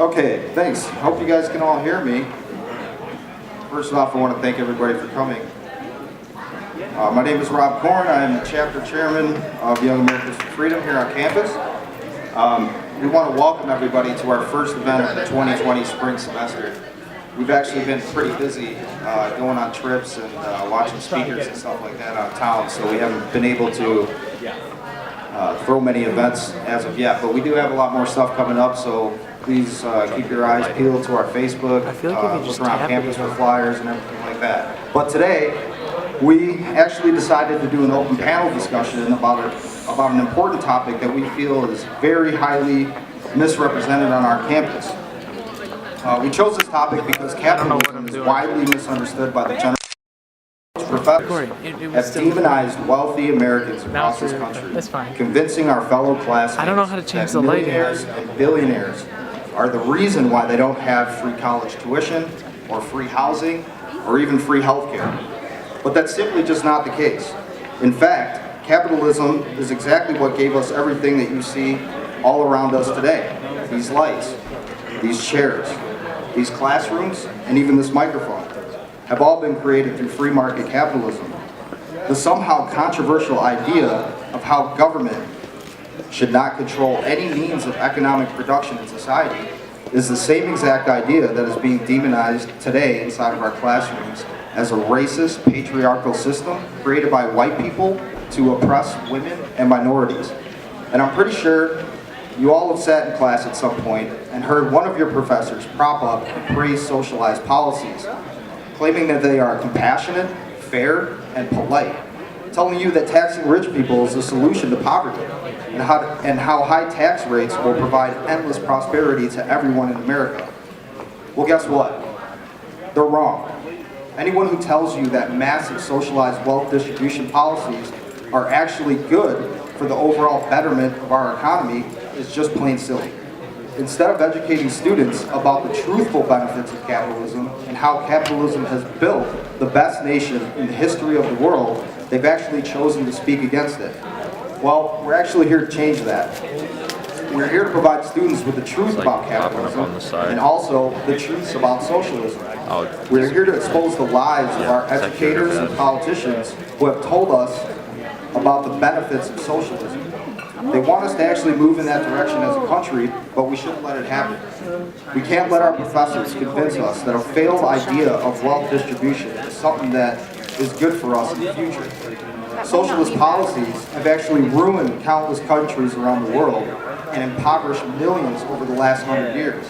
Okay, thanks. Hope you guys can all hear me. First off, I want to thank everybody for coming. My name is Rob Korn. I am the chapter chairman of Young Americans for Freedom here on campus. We want to welcome everybody to our first event of the 2020 spring semester. We've actually been pretty busy going on trips and watching speakers and stuff like that out of town, so we haven't been able to throw many events as of yet. But we do have a lot more stuff coming up, so please keep your eyes peeled to our Facebook, look around campus for flyers and everything like that. But today, we actually decided to do an open panel discussion about an important topic that we feel is very highly misrepresented on our campus. We chose this topic because capitalism is widely misunderstood by the general professors have demonized wealthy Americans across this country, convincing our fellow classmates that millionaires and billionaires are the reason why they don't have free college tuition, or free housing, or even free health care. But that's simply just not the case. In fact, capitalism is exactly what gave us everything that you see all around us today. These lights, these chairs, these classrooms, and even this microphone have all been created through free market capitalism. The somehow controversial idea of how government should not control any means of economic production in society is the same exact idea that is being demonized today inside of our classrooms as a racist, patriarchal system created by white people to oppress women and minorities. And I'm pretty sure you all have sat in class at some point and heard one of your professors prop up and praise socialized policies, claiming that they are compassionate, fair, and polite, telling you that taxing rich people is the solution to poverty, and how high tax rates will provide endless prosperity to everyone in America. Well, guess what? They're wrong. Anyone who tells you that massive socialized wealth distribution policies are actually good for the overall betterment of our economy is just plain silly. Instead of educating students about the truthful benefits of capitalism and how capitalism has built the best nation in the history of the world, they've actually chosen to speak against it. Well, we're actually here to change that. We're here to provide students with the truth about capitalism and also the truths about socialism. We're here to expose the lies of our educators and politicians who have told us about the benefits of socialism. They want us to actually move in that direction as a country, but we shouldn't let it happen. We can't let our professors convince us that a failed idea of wealth distribution is something that is good for us in the future. Socialist policies have actually ruined countless countries around the world and impoverished millions over the last 100 years.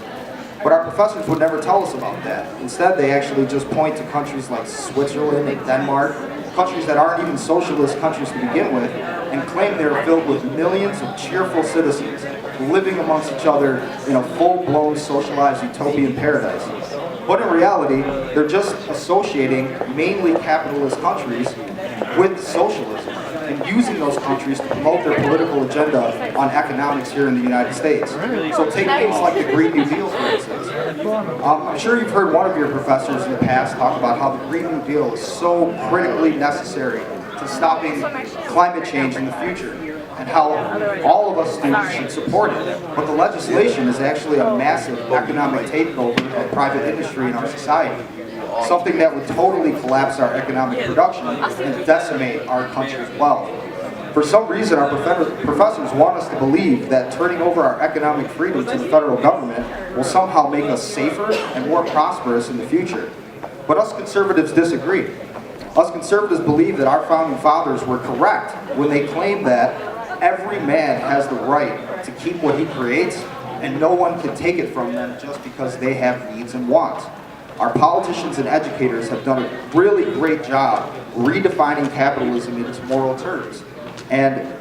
But our professors would never tell us about that. Instead, they actually just point to countries like Switzerland and Denmark, countries that aren't even socialist countries to begin with, and claim they are filled with millions of cheerful citizens living amongst each other in a full-blown socialized utopian paradise. But in reality, they're just associating mainly capitalist countries with socialism and using those countries to promote their political agenda on economics here in the United States. So take things like the Green New Deal, for instance. I'm sure you've heard one of your professors in the past talk about how the Green New Deal is so critically necessary to stopping climate change in the future, and how all of us students should support it. But the legislation is actually a massive economic takeover of private industry in our society, something that would totally collapse our economic production and decimate our country's wealth. For some reason, our professors want us to believe that turning over our economic freedom to the federal government will somehow make us safer and more prosperous in the future. But us conservatives disagree. Us conservatives believe that our founding fathers were correct when they claimed that every man has the right to keep what he creates, and no one can take it from them just because they have needs and wants. Our politicians and educators have done a really great job redefining capitalism in its moral terms. And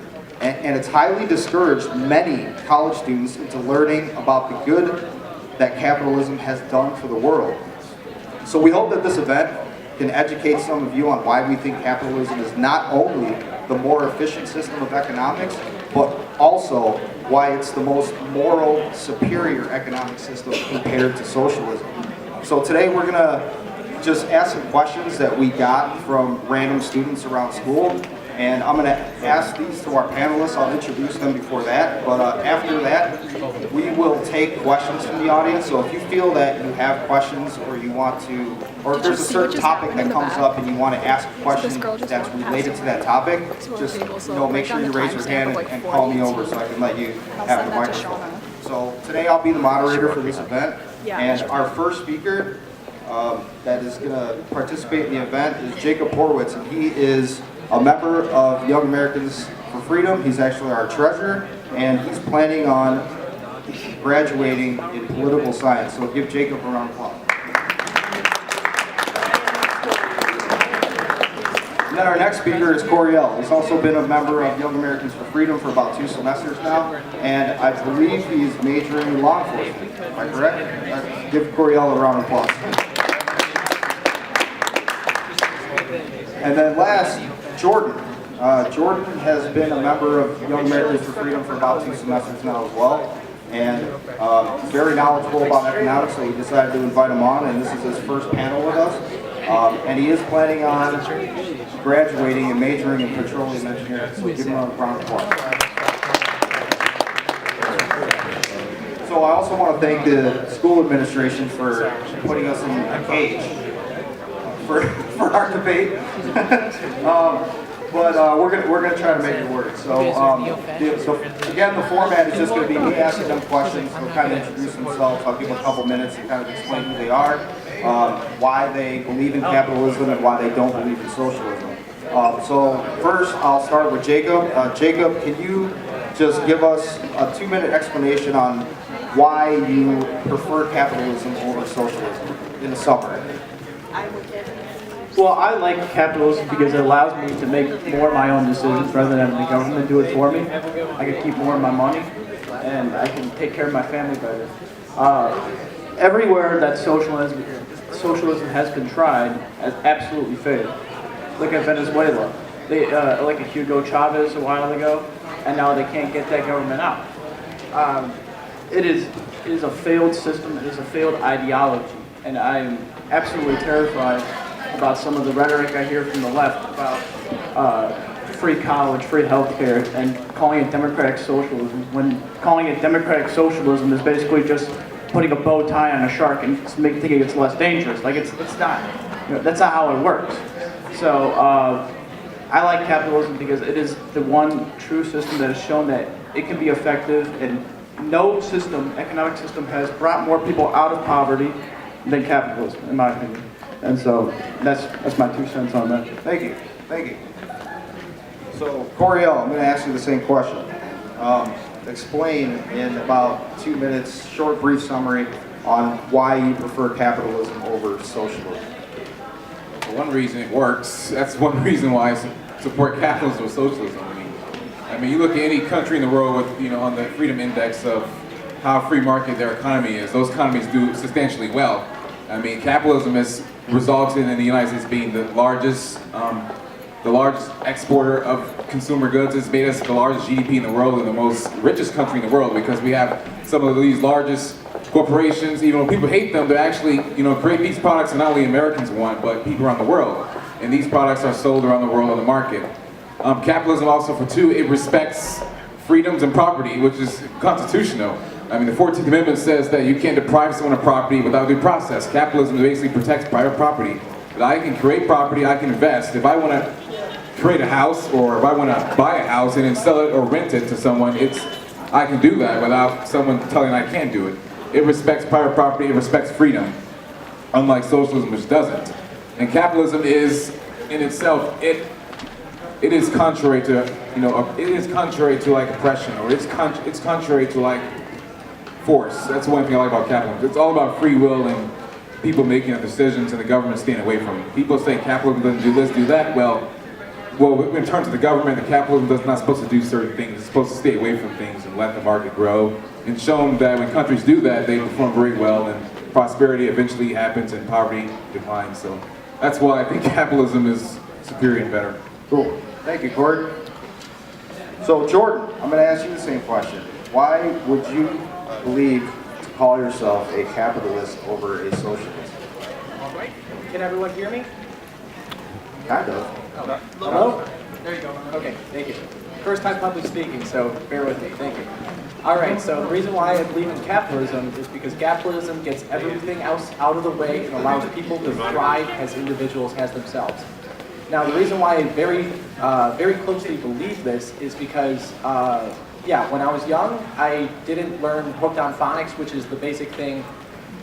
it's highly discouraged many college students into learning about the good that capitalism has done for the world. So we hope that this event can educate some of you on why we think capitalism is not only the more efficient system of economics, but also why it's the most moral, superior economic system compared to socialism. So today we're going to just ask some questions that we got from random students around school, And I'm going to ask these to our panelists. I'll introduce them before that. But after that, we will take questions from the audience. So if you feel that you have questions or you want to, or if there's a certain topic that comes up and you want to ask a question that's related to that topic, just make sure you raise your hand and call me over so I can let you have the microphone. So today I'll be the moderator for this event. And our first speaker that is going to participate in the event is Jacob Horowitz, and he is a member of Young Americans for Freedom. He's actually our treasurer, and he's planning on graduating in political science. So give Jacob a round of applause. And then our next speaker is Coriel. He's also been a member of Young Americans for Freedom for about 2 semesters now, and I believe he's majoring in law enforcement. Am I correct? Give Coriel a round of applause. And then last, Jordan. Jordan has been a member of Young Americans for Freedom for about 2 semesters now as well, and very knowledgeable about economics, so we decided to invite him on, and this is his first panel with us. And he is planning on graduating and majoring in petroleum engineering, so give him a round of applause. So I also want to thank the school administration for putting us in a cage for our debate. But we're gonna try to make it work. So again, the format is just going to be me asking them questions. They'll kind of introduce themselves. I'll give them a couple minutes to kind of explain who they are, why they believe in capitalism, and why they don't believe in socialism. So first, I'll start with Jacob. Jacob, can you just give us a 2-minute explanation on why you prefer capitalism over socialism in a summary? Well, I like capitalism because it allows me to make more of my own decisions rather than having the government do it for me. I can keep more of my money, and I can take care of my family better. Everywhere that socialism has been tried has absolutely failed. Look at Venezuela. They elected Hugo Chavez a while ago, and now they can't get that government out. It is a failed system. It is a failed ideology, and I am absolutely terrified about some of the rhetoric I hear from the left about free college, free healthcare, and calling it democratic socialism, when calling it democratic socialism is basically just putting a bow tie on a shark and thinking it's less dangerous. Like it's not. That's not how it works. So I like capitalism because it is the one true system that has shown that it can be effective, and no system, economic system, has brought more people out of poverty than capitalism, in my opinion. And so that's my 2 cents on that. Thank you. So Coriel, I'm going to ask you the same question. Explain in about 2 minutes, short, brief summary on why you prefer capitalism over socialism. For one reason, it works. That's one reason why I support capitalism or socialism. I mean, you look at any country in the world with, on the freedom index of how free market their economy is, those economies do substantially well. I mean, capitalism has resulted in the United States being the largest exporter of consumer goods. It's made us the largest GDP in the world and the most richest country in the world because we have some of these largest corporations. Even when people hate them, they actually, create these products that not only Americans want, but people around the world. And these products are sold around the world on the market. Capitalism also, for 2, it respects freedoms and property, which is constitutional. I mean, the 14th Amendment says that you can't deprive someone of property without due process. Capitalism basically protects private property. But I can create property, I can invest. If I want to create a house, or if I want to buy a house and then sell it or rent it to someone, I can do that without someone telling me I can't do it. It respects private property, it respects freedom, unlike socialism, which doesn't. And capitalism is, in itself, it is contrary to, it is contrary to like oppression, or it's contrary to like force. That's one thing I like about capitalism. It's all about free will and people making decisions and the government staying away from it. People say capitalism doesn't do this, do that. Well, in terms of the government, the capitalism is not supposed to do certain things. It's supposed to stay away from things and let the market grow. And shown that when countries do that, they perform very well, and prosperity eventually happens and poverty declines. So that's why I think capitalism is superior and better. Cool. Thank you, Gordon. So Jordan, I'm going to ask you the same question. Why would you believe to call yourself a capitalist over a socialist? All right. Can everyone hear me? Kind of. Hello? There you go. Okay, thank you. First time public speaking, so bear with me. Thank you. All right, so the reason why I believe in capitalism is because capitalism gets everything else out of the way and allows people to thrive as individuals, as themselves. Now, the reason why I very closely believe this is because, when I was young, I didn't learn hooked on phonics, which is the basic thing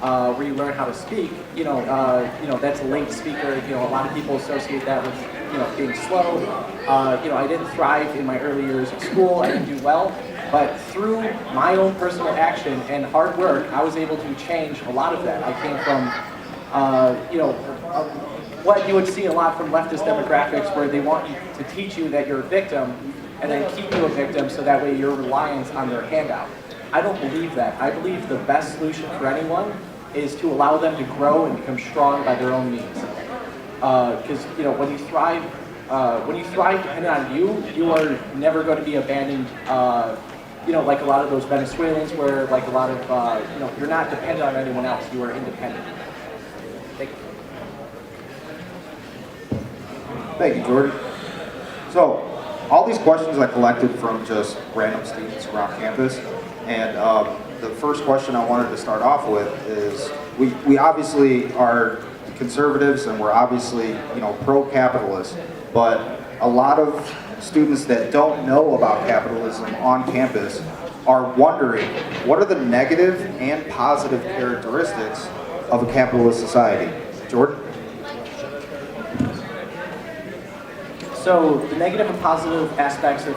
where you learn how to speak. That's a late speaker. A lot of people associate that with, being slow. I didn't thrive in my early years of school. I didn't do well. But through my own personal action and hard work, I was able to change a lot of that. I came from, what you would see a lot from leftist demographics, where they want you to teach you that you're a victim and then keep you a victim so that way you're reliant on their handout. I don't believe that. I believe the best solution for anyone is to allow them to grow and become strong by their own means. Because when you thrive depending on you, you are never going to be abandoned. Like a lot of those Venezuelans, where like a lot of you're not dependent on anyone else. You are independent. Thank you. Thank you, Jordan. So, all these questions I collected from just random students around campus, and the first question I wanted to start off with is, we obviously are conservatives and we're obviously pro-capitalist, but a lot of students that don't know about capitalism on campus are wondering, what are the negative and positive characteristics of a capitalist society? Jordan? So the negative and positive aspects of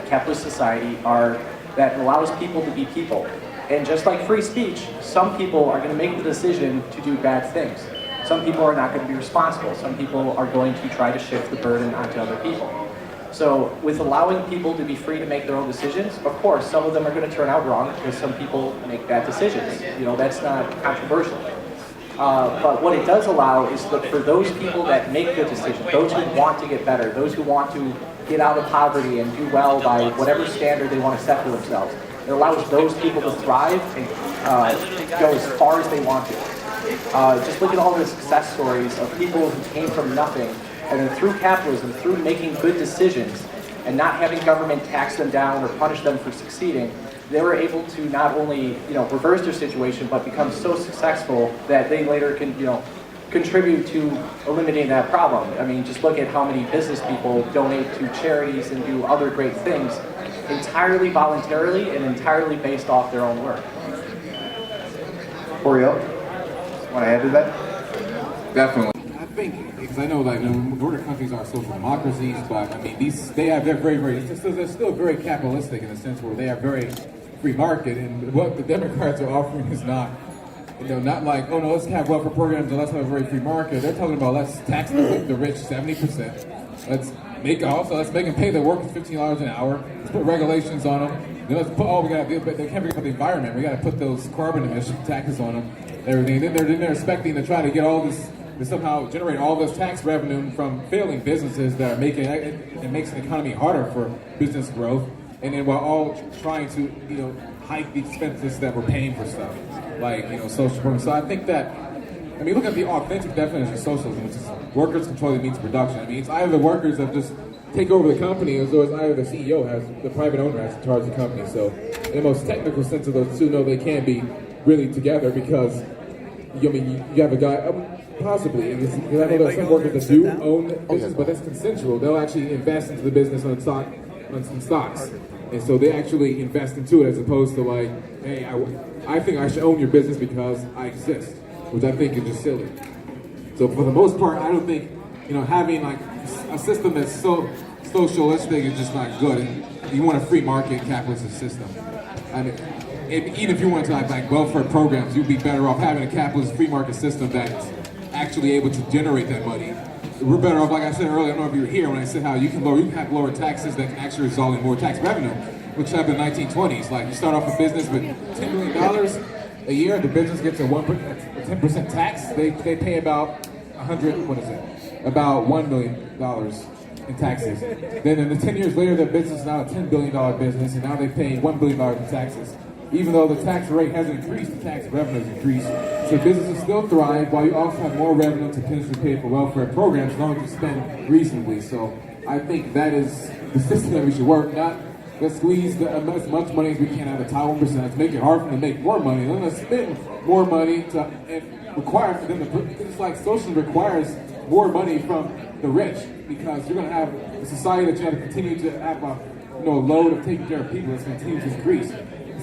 capitalist society are that it allows people to be people. And just like free speech, some people are going to make the decision to do bad things. Some people are not going to be responsible. Some people are going to try to shift the burden onto other people. So with allowing people to be free to make their own decisions, of course, some of them are going to turn out wrong because some people make bad decisions. That's not controversial. But what it does allow is that for those people that make good decisions, those who want to get better, those who want to get out of poverty and do well by whatever standard they want to set for themselves, it allows those people to thrive and go as far as they want to. Just look at all the success stories of people who came from nothing, and then through capitalism, through making good decisions, and not having government tax them down or punish them for succeeding, they were able to not only reverse their situation, but become so successful that they later can contribute to eliminating that problem. I mean, just look at how many business people donate to charities and do other great things entirely voluntarily and entirely based off their own work. Oriel, want to add to that? Definitely. I think, because I know like Nordic countries are social democracies, but I mean they're still very capitalistic in the sense where they are very free market, and what the Democrats are offering is not like, oh no, let's have welfare programs and let's have a very free market. They're talking about let's tax the rich 70%. Let's make them pay their workers $15 an hour. Let's put regulations on them. Then let's put they can't forget about the environment. We got to put those carbon emission taxes on them. Everything. And then they're expecting to try to get all this, to somehow generate all this tax revenue from failing businesses that are making it makes the economy harder for business growth. And then while all trying to hike the expenses that we're paying for stuff like social programs. So I think that look at the authentic definition of socialism, which is workers controlling the means of production. I mean, it's either the workers that just take over the company, or it's either the CEO the private owner has to charge the company. So in the most technical sense of those two, no, they can't be really together because you have a guy. Possibly, because I know there are some workers that do own business, but that's consensual. They'll actually invest into the business on some stocks, and so they actually invest into it as opposed to like, hey, I think I should own your business because I exist, which I think is just silly. So for the most part, I don't think having like a system that's so socialistic is just not good. And you want a free market capitalist system. I mean, even if you want to like welfare programs, you'd be better off having a capitalist free market system that's actually able to generate that money. We're better off, like I said earlier, I don't know if you were here when I said how you can have lower taxes that can actually result in more tax revenue, which happened in the 1920s. Like you start off a business with $10 million a year, the business gets a 10% tax, they pay about about $1 million in taxes. Then in the 10 years later, their business is now a $10 billion business, and now they pay $1 billion in taxes. even though the tax rate hasn't increased, the tax revenues increased. So businesses still thrive while you also have more revenue to potentially pay for welfare programs as long as you spend reasonably. So I think that is the system that we should work, not let's squeeze as much money as we can out of the top 1%. Let's make it hard for them to make more money. Then let's spend more money and require for them to put, because it's like socialism requires more money from the rich, because you're going to have a society that you have to continue to have a load of taking care of people that's going to continue to increase.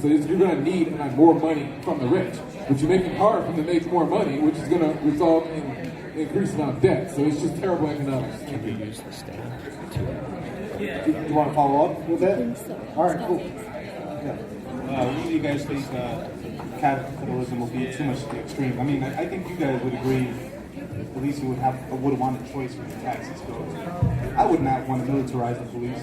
So you're going to need more money from the rich, but you make it hard for them to make more money, which is going to result in increased amount of debt. So it's just terrible economics. Can you use the state Do you want to follow up with that? All right, cool. Yeah. Usually you guys think capitalism will be too much to the extreme. I mean, I think you guys would agree. At least you would want a choice where the taxes go. I would not want to militarize the police.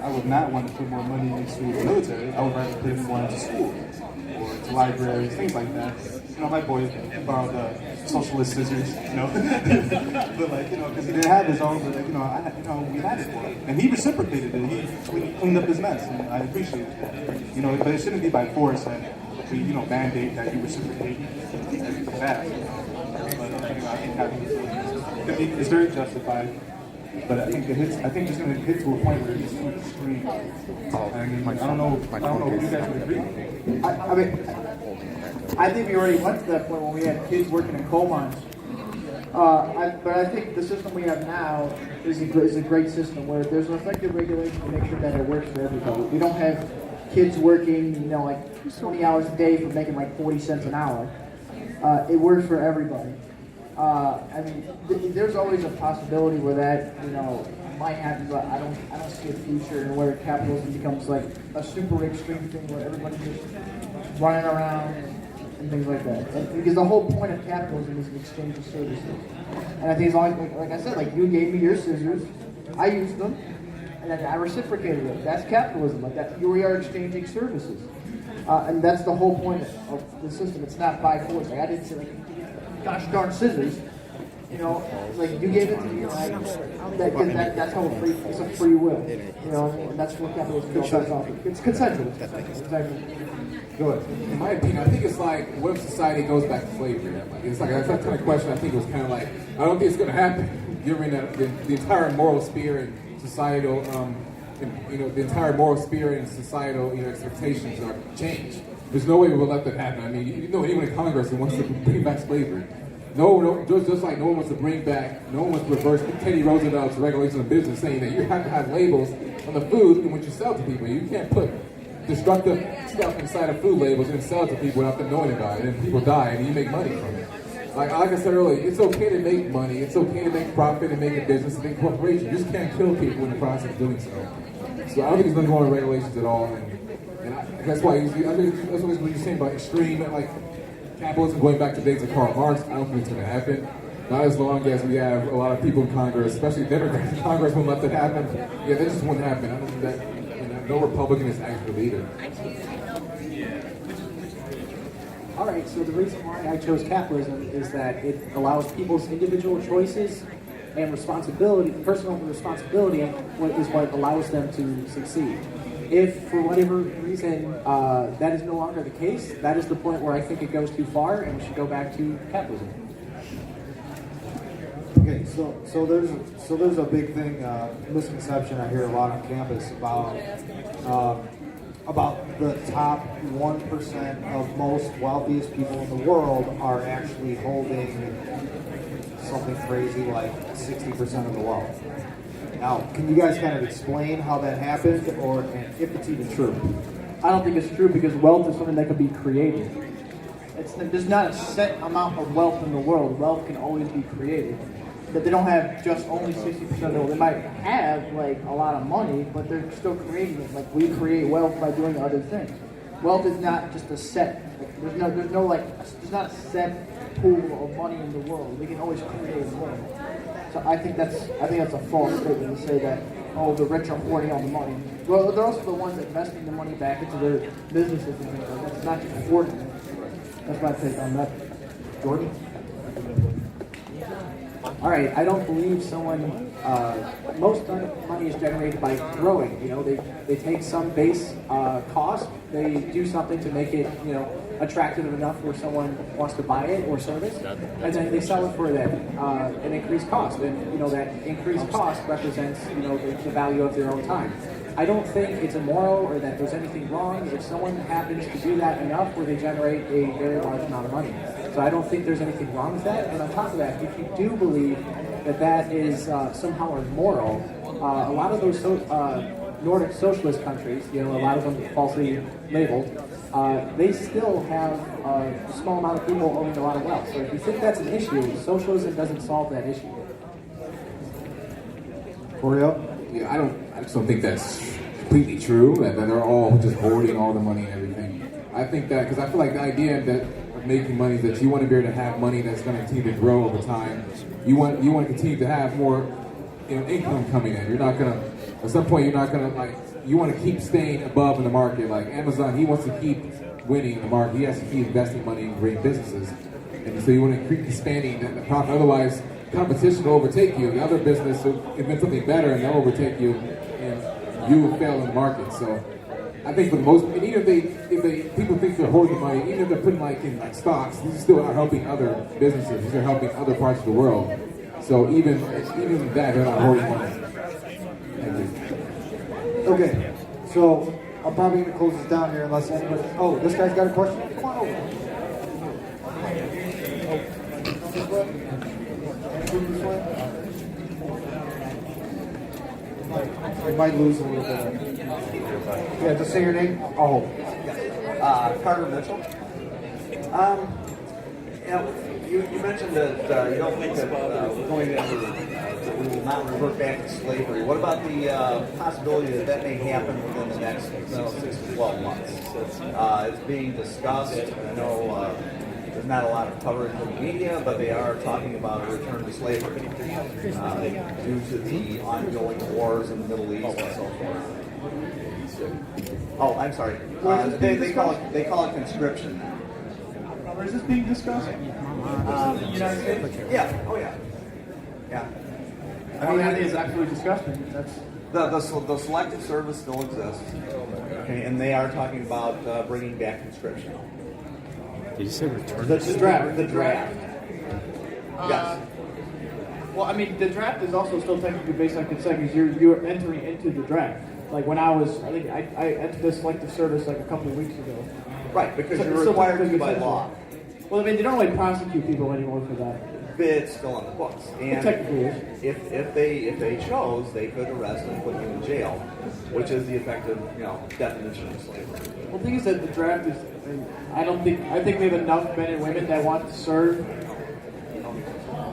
I would not want to put more money into the military. I would rather put more into schools or to libraries, things like that. My boy borrowed the socialist scissors, but because he didn't have his own, but we had it for him, and he reciprocated it. He cleaned up his mess, and I appreciate it. But it shouldn't be by force and we mandate that you reciprocate everything back. I think it's very justified, but I think it's going to hit to a point where it's too extreme. I don't know if you guys would agree. I think we already went to that point when we had kids working in coal mines. But I think the system we have now is a great system where there's an effective regulation to make sure that it works for everybody. We don't have kids working, like 20 hours a day for making like 40 cents an hour. It works for everybody. There's always a possibility where that, might happen, but I don't see a future in where capitalism becomes like a super extreme thing where everybody's just running around and things like that. Because the whole point of capitalism is an exchange of services. And I think as long as, like I said, like you gave me your scissors, I used them, and then I reciprocated it. That's capitalism. Like that, we are exchanging services. And that's the whole point of the system. It's not by force. Like I didn't say like, gosh darn scissors. Like you gave it to me, that's how it's a free will. And that's what capitalism is. It's consensual. Exactly. Go ahead. In my opinion, I think it's like, what if society goes back to slavery? It's like, that's that kind of question. I think it was kind of like, I don't think it's going to happen, given that the entire moral sphere and societal, the entire moral sphere and societal, expectations are changed. There's no way we will let that happen. I mean, anyone in Congress who wants to bring back slavery. No, just like no one wants to bring back, no one wants to reverse Teddy Roosevelt's regulations of business, saying that you have to have labels on the food in which you sell to people. You can't put destructive stuff inside of food labels and sell it to people without them knowing about it, and people die and you make money from it. Like I said earlier, it's okay to make money, it's okay to make profit and make a business and make a corporation. You just can't kill people in the process of doing so. So I don't think it's going to go on regulations at all, and that's why that's what you're saying about extreme, like capitalism going back to days of Karl Marx. I don't think it's going to happen. Not as long as we have a lot of people in Congress, especially Democrats in Congress, won't let that happen. Yeah, that just won't happen. I don't think that. No Republican is actually either. All right, so the reason why I chose capitalism is that it allows people's individual choices and responsibility, personal responsibility, is what allows them to succeed. If, for whatever reason, that is no longer the case, that is the point where I think it goes too far and we should go back to capitalism. Okay, so there's a big thing, misconception I hear a lot on campus about the top 1% of most wealthiest people in the world are actually holding something crazy like 60% of the wealth. Now, can you guys kind of explain how that happened, and if it's even true? I don't think it's true because wealth is something that can be created. There's not a set amount of wealth in the world. Wealth can always be created. That they don't have just only 60% of the wealth. They might have like a lot of money, but they're still creating it. Like we create wealth by doing other things. Wealth is not just a set. There's not a set pool of money in the world. We can always create wealth. So I think that's a false statement to say that the rich are hoarding all the money. Well, they're also the ones investing the money back into their businesses and things like that. It's not just hoarding it. That's my take on that. Jordan? all right, I don't believe most money is generated by growing. They take some base cost, they do something to make it, attractive enough where someone wants to buy it or service, and then they sell it for an increased cost. And, that increased cost represents, the value of their own time. I don't think it's immoral or that there's anything wrong if someone happens to do that enough where they generate a very large amount of money. So I don't think there's anything wrong with that. And on top of that, if you do believe that is somehow immoral, a lot of those Nordic socialist countries, a lot of them falsely labeled, they still have a small amount of people owning a lot of wealth. So if you think that's an issue, socialism doesn't solve that issue. Oreo? Yeah, I just don't think that's completely true, that they're all just hoarding all the money and everything. I think that, because I feel like the idea that of making money is that you want to be able to have money that's going to continue to grow over time. You want to continue to have more, income coming in. You're not going to, at some point, you're not going to, you want to keep staying above in the market. Like Amazon, he wants to keep winning in the market. He has to keep investing money in great businesses. And so you want to keep expanding the profit. Otherwise, competition will overtake you. The other business will invent something better and they'll overtake you, and you will fail in the market. So I think for the most, and even if they people think they're hoarding money, even if they're putting in stocks, these still are helping other businesses. These are helping other parts of the world. So even that, they're not hoarding money. Thank you. Okay, so I'm probably going to close this down here unless anybody... Oh, this guy's got a question? Come on over. This way? This way? We might lose a little bit. Yeah, just say your name. Oh. Carter Mitchell. You mentioned that you don't think that we're going that we will not revert back to slavery. What about the possibility that may happen within the next 6 to 12 months? It's being discussed. I know there's not a lot of coverage in the media, but they are talking about a return to slavery due to the ongoing wars in the Middle East and so forth. Oh, I'm sorry. They call it conscription now. Where is this being discussed? The United States? Yeah. Oh, yeah. Yeah. I mean, that is actually disgusting. That's The selective service still exists. Okay, and they are talking about bringing back conscription. Did you say return? The draft. Yes. Well, I mean, the draft is also still technically based on consent because you're entering into the draft. Like when I entered the selective service like a couple of weeks ago. Right, because you're required to by law. Well, I mean, they don't really prosecute people anymore for that. But it's still on the books. And it technically is. If they chose, they could arrest and put you in jail, which is the effective, definition of slavery. Well, the thing is that the draft is. I think we have enough men and women that want to serve.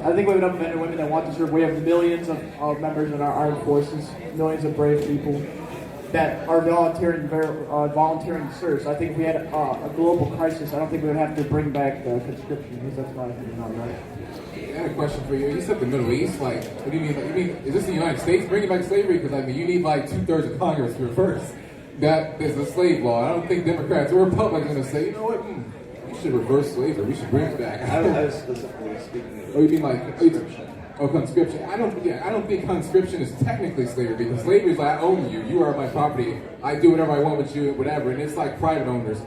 I think we have enough men and women that want to serve. We have millions of members in our armed forces, millions of brave people that are volunteering to serve. So I think if we had a global crisis, I don't think we would have to bring back the conscription. Because that's my opinion on that. I had a question for you. You said the Middle East. What do you mean? You mean is this the United States bringing back slavery? Because you need 2/3 of Congress to reverse that there's a slave law. I don't think Democrats or Republicans are going to say, you know what, we should reverse slavery. We should bring it back. I was specifically speaking of conscription. Oh, conscription. I don't think conscription is technically slavery because slavery is I own you. You are my property. I do whatever I want with you, whatever. And it's like private owners.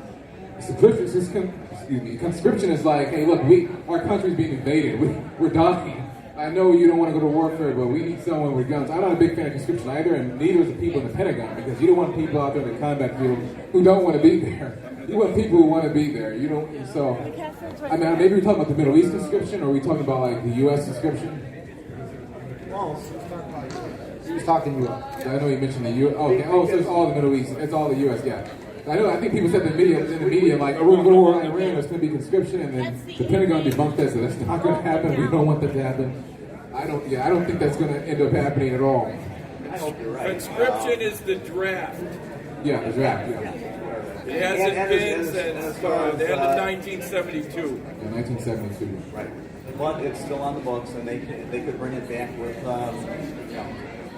Conscription is like, hey, look, our country's being invaded. We're dying. I know you don't want to go to warfare, but we need someone with guns. I'm not a big fan of conscription either, and neither is the people in the Pentagon, because you don't want people out there in the combat field who don't want to be there. You want people who want to be there. You don't. So, maybe we're talking about the Middle East conscription, or are we talking about the U.S. conscription? He was talking to you. I know you mentioned the U.S. Oh, okay. So it's all the Middle East. It's all the U.S. Yeah. I think people said in the media, we're going to go to war on Iran, there's going to be conscription, and then the Pentagon debunked that, so that's not going to happen. We don't want that to happen. I don't think that's going to end up happening at all. I hope you're right. Conscription is the draft. Yeah, the draft, yeah. It hasn't been since the end of 1972. Yeah, 1972. Right. But it's still on the books, and they could bring it back with,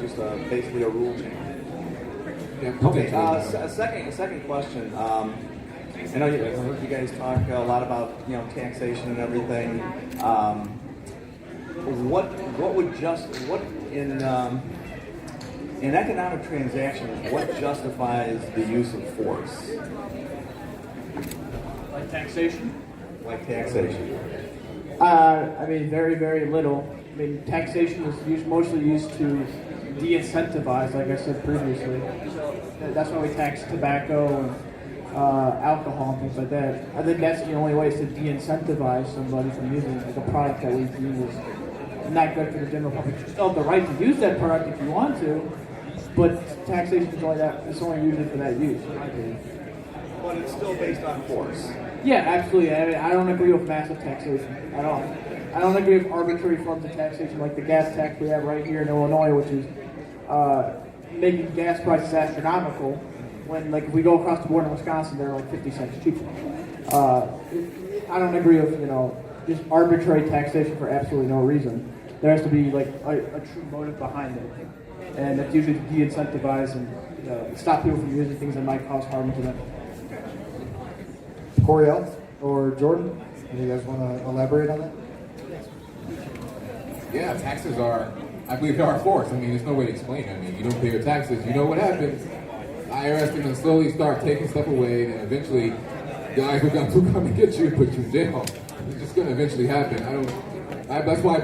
just basically a rule change. Yeah, okay, a second question. I know I heard you guys talk a lot about taxation and everything. what would just what in economic transactions, what justifies the use of force? Like taxation? Like taxation. I mean, very, very little. I mean, taxation is mostly used to de-incentivize, like I said previously. That's why we tax tobacco and alcohol and things like that. I think that's the only way is to de-incentivize somebody from using like a product that we deem is not good for the general public. You still have the right to use that product if you want to, but taxation is only it's only usually for that use, in my opinion. But it's still based on force. Yeah, absolutely. I mean, I don't agree with massive taxation at all. I don't agree with arbitrary forms of taxation like the gas tax we have right here in Illinois, which is making gas prices astronomical. When, like, if we go across the border in Wisconsin, they're like 50 cents cheaper. I don't agree with, just arbitrary taxation for absolutely no reason. There has to be like a true motive behind it, and that's usually to de-incentivize and stop people from using things that might cause harm to them. Coriel or Jordan, do you guys want to elaborate on that? Yeah, taxes are, I believe they are forced. I mean, there's no way to explain it. I mean, you don't pay your taxes, you know what happens. IRS is going to slowly start taking stuff away, and eventually, guys who come and get you and put you in jail. It's just going to eventually happen. That's why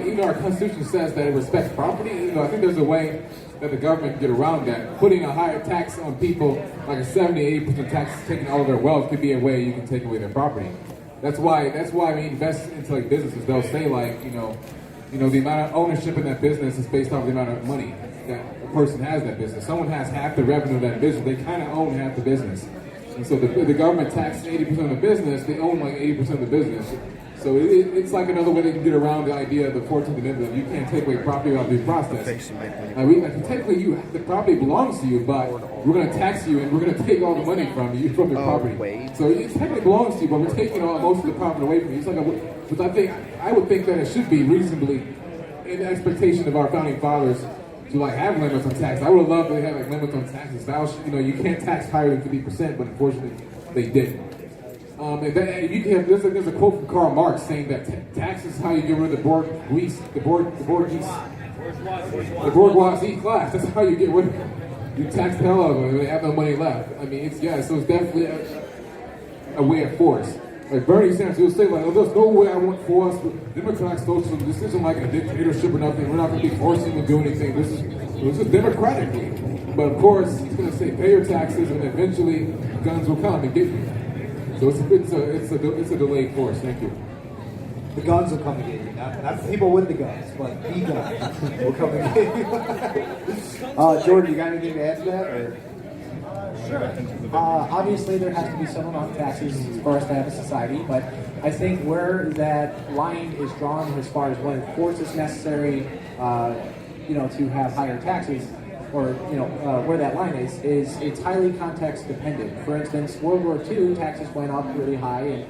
even our Constitution says that it respects property. I think there's a way that the government can get around that. Putting a higher tax on people, like a 70-80% tax, taking all of their wealth, could be a way you can take away their property. That's why we invest into like businesses. They'll say like, the amount of ownership in that business is based off the amount of money that a person has in that business. Someone has half the revenue of that business, they kind of own half the business. And so the government taxes 80% of the business, they own like 80% of the business. So it's like another way they can get around the idea of the 14th Amendment. You can't take away property without due process. Technically, the property belongs to you, but we're going to tax you and we're going to take all the money from your property. So it technically belongs to you, but we're taking most of the profit away from you. It's like I would think that it should be reasonably in the expectation of our founding fathers to like have limits on tax. I would have loved to have like limits on taxes. You can't tax higher than 50%, but unfortunately they didn't. There's a quote from Karl Marx saying that tax is how you get rid of the bourgeoisie class. That's how you get rid of them. You tax the hell out of them, and they have no money left. I mean, so it's definitely a way of force. Like Bernie Sanders, he'll say like, "Oh, there's no way I want force. Democratic socialism. This isn't like a dictatorship or nothing. We're not going to be forcing you to do anything. This is democratically." But of course, he's going to say, "Pay your taxes, and eventually guns will come and get you." So it's a delayed force. Thank you. The guns will come to get you. Not people with the guns, but the guns will come to get you. Jordan, you got anything to add to that? Or? Sure. Obviously, there has to be some amount of taxes for us to have a society, but I think where that line is drawn as far as what force is necessary, to have higher taxes, or where that line is it's highly context dependent. For instance, World War II taxes went up really high, and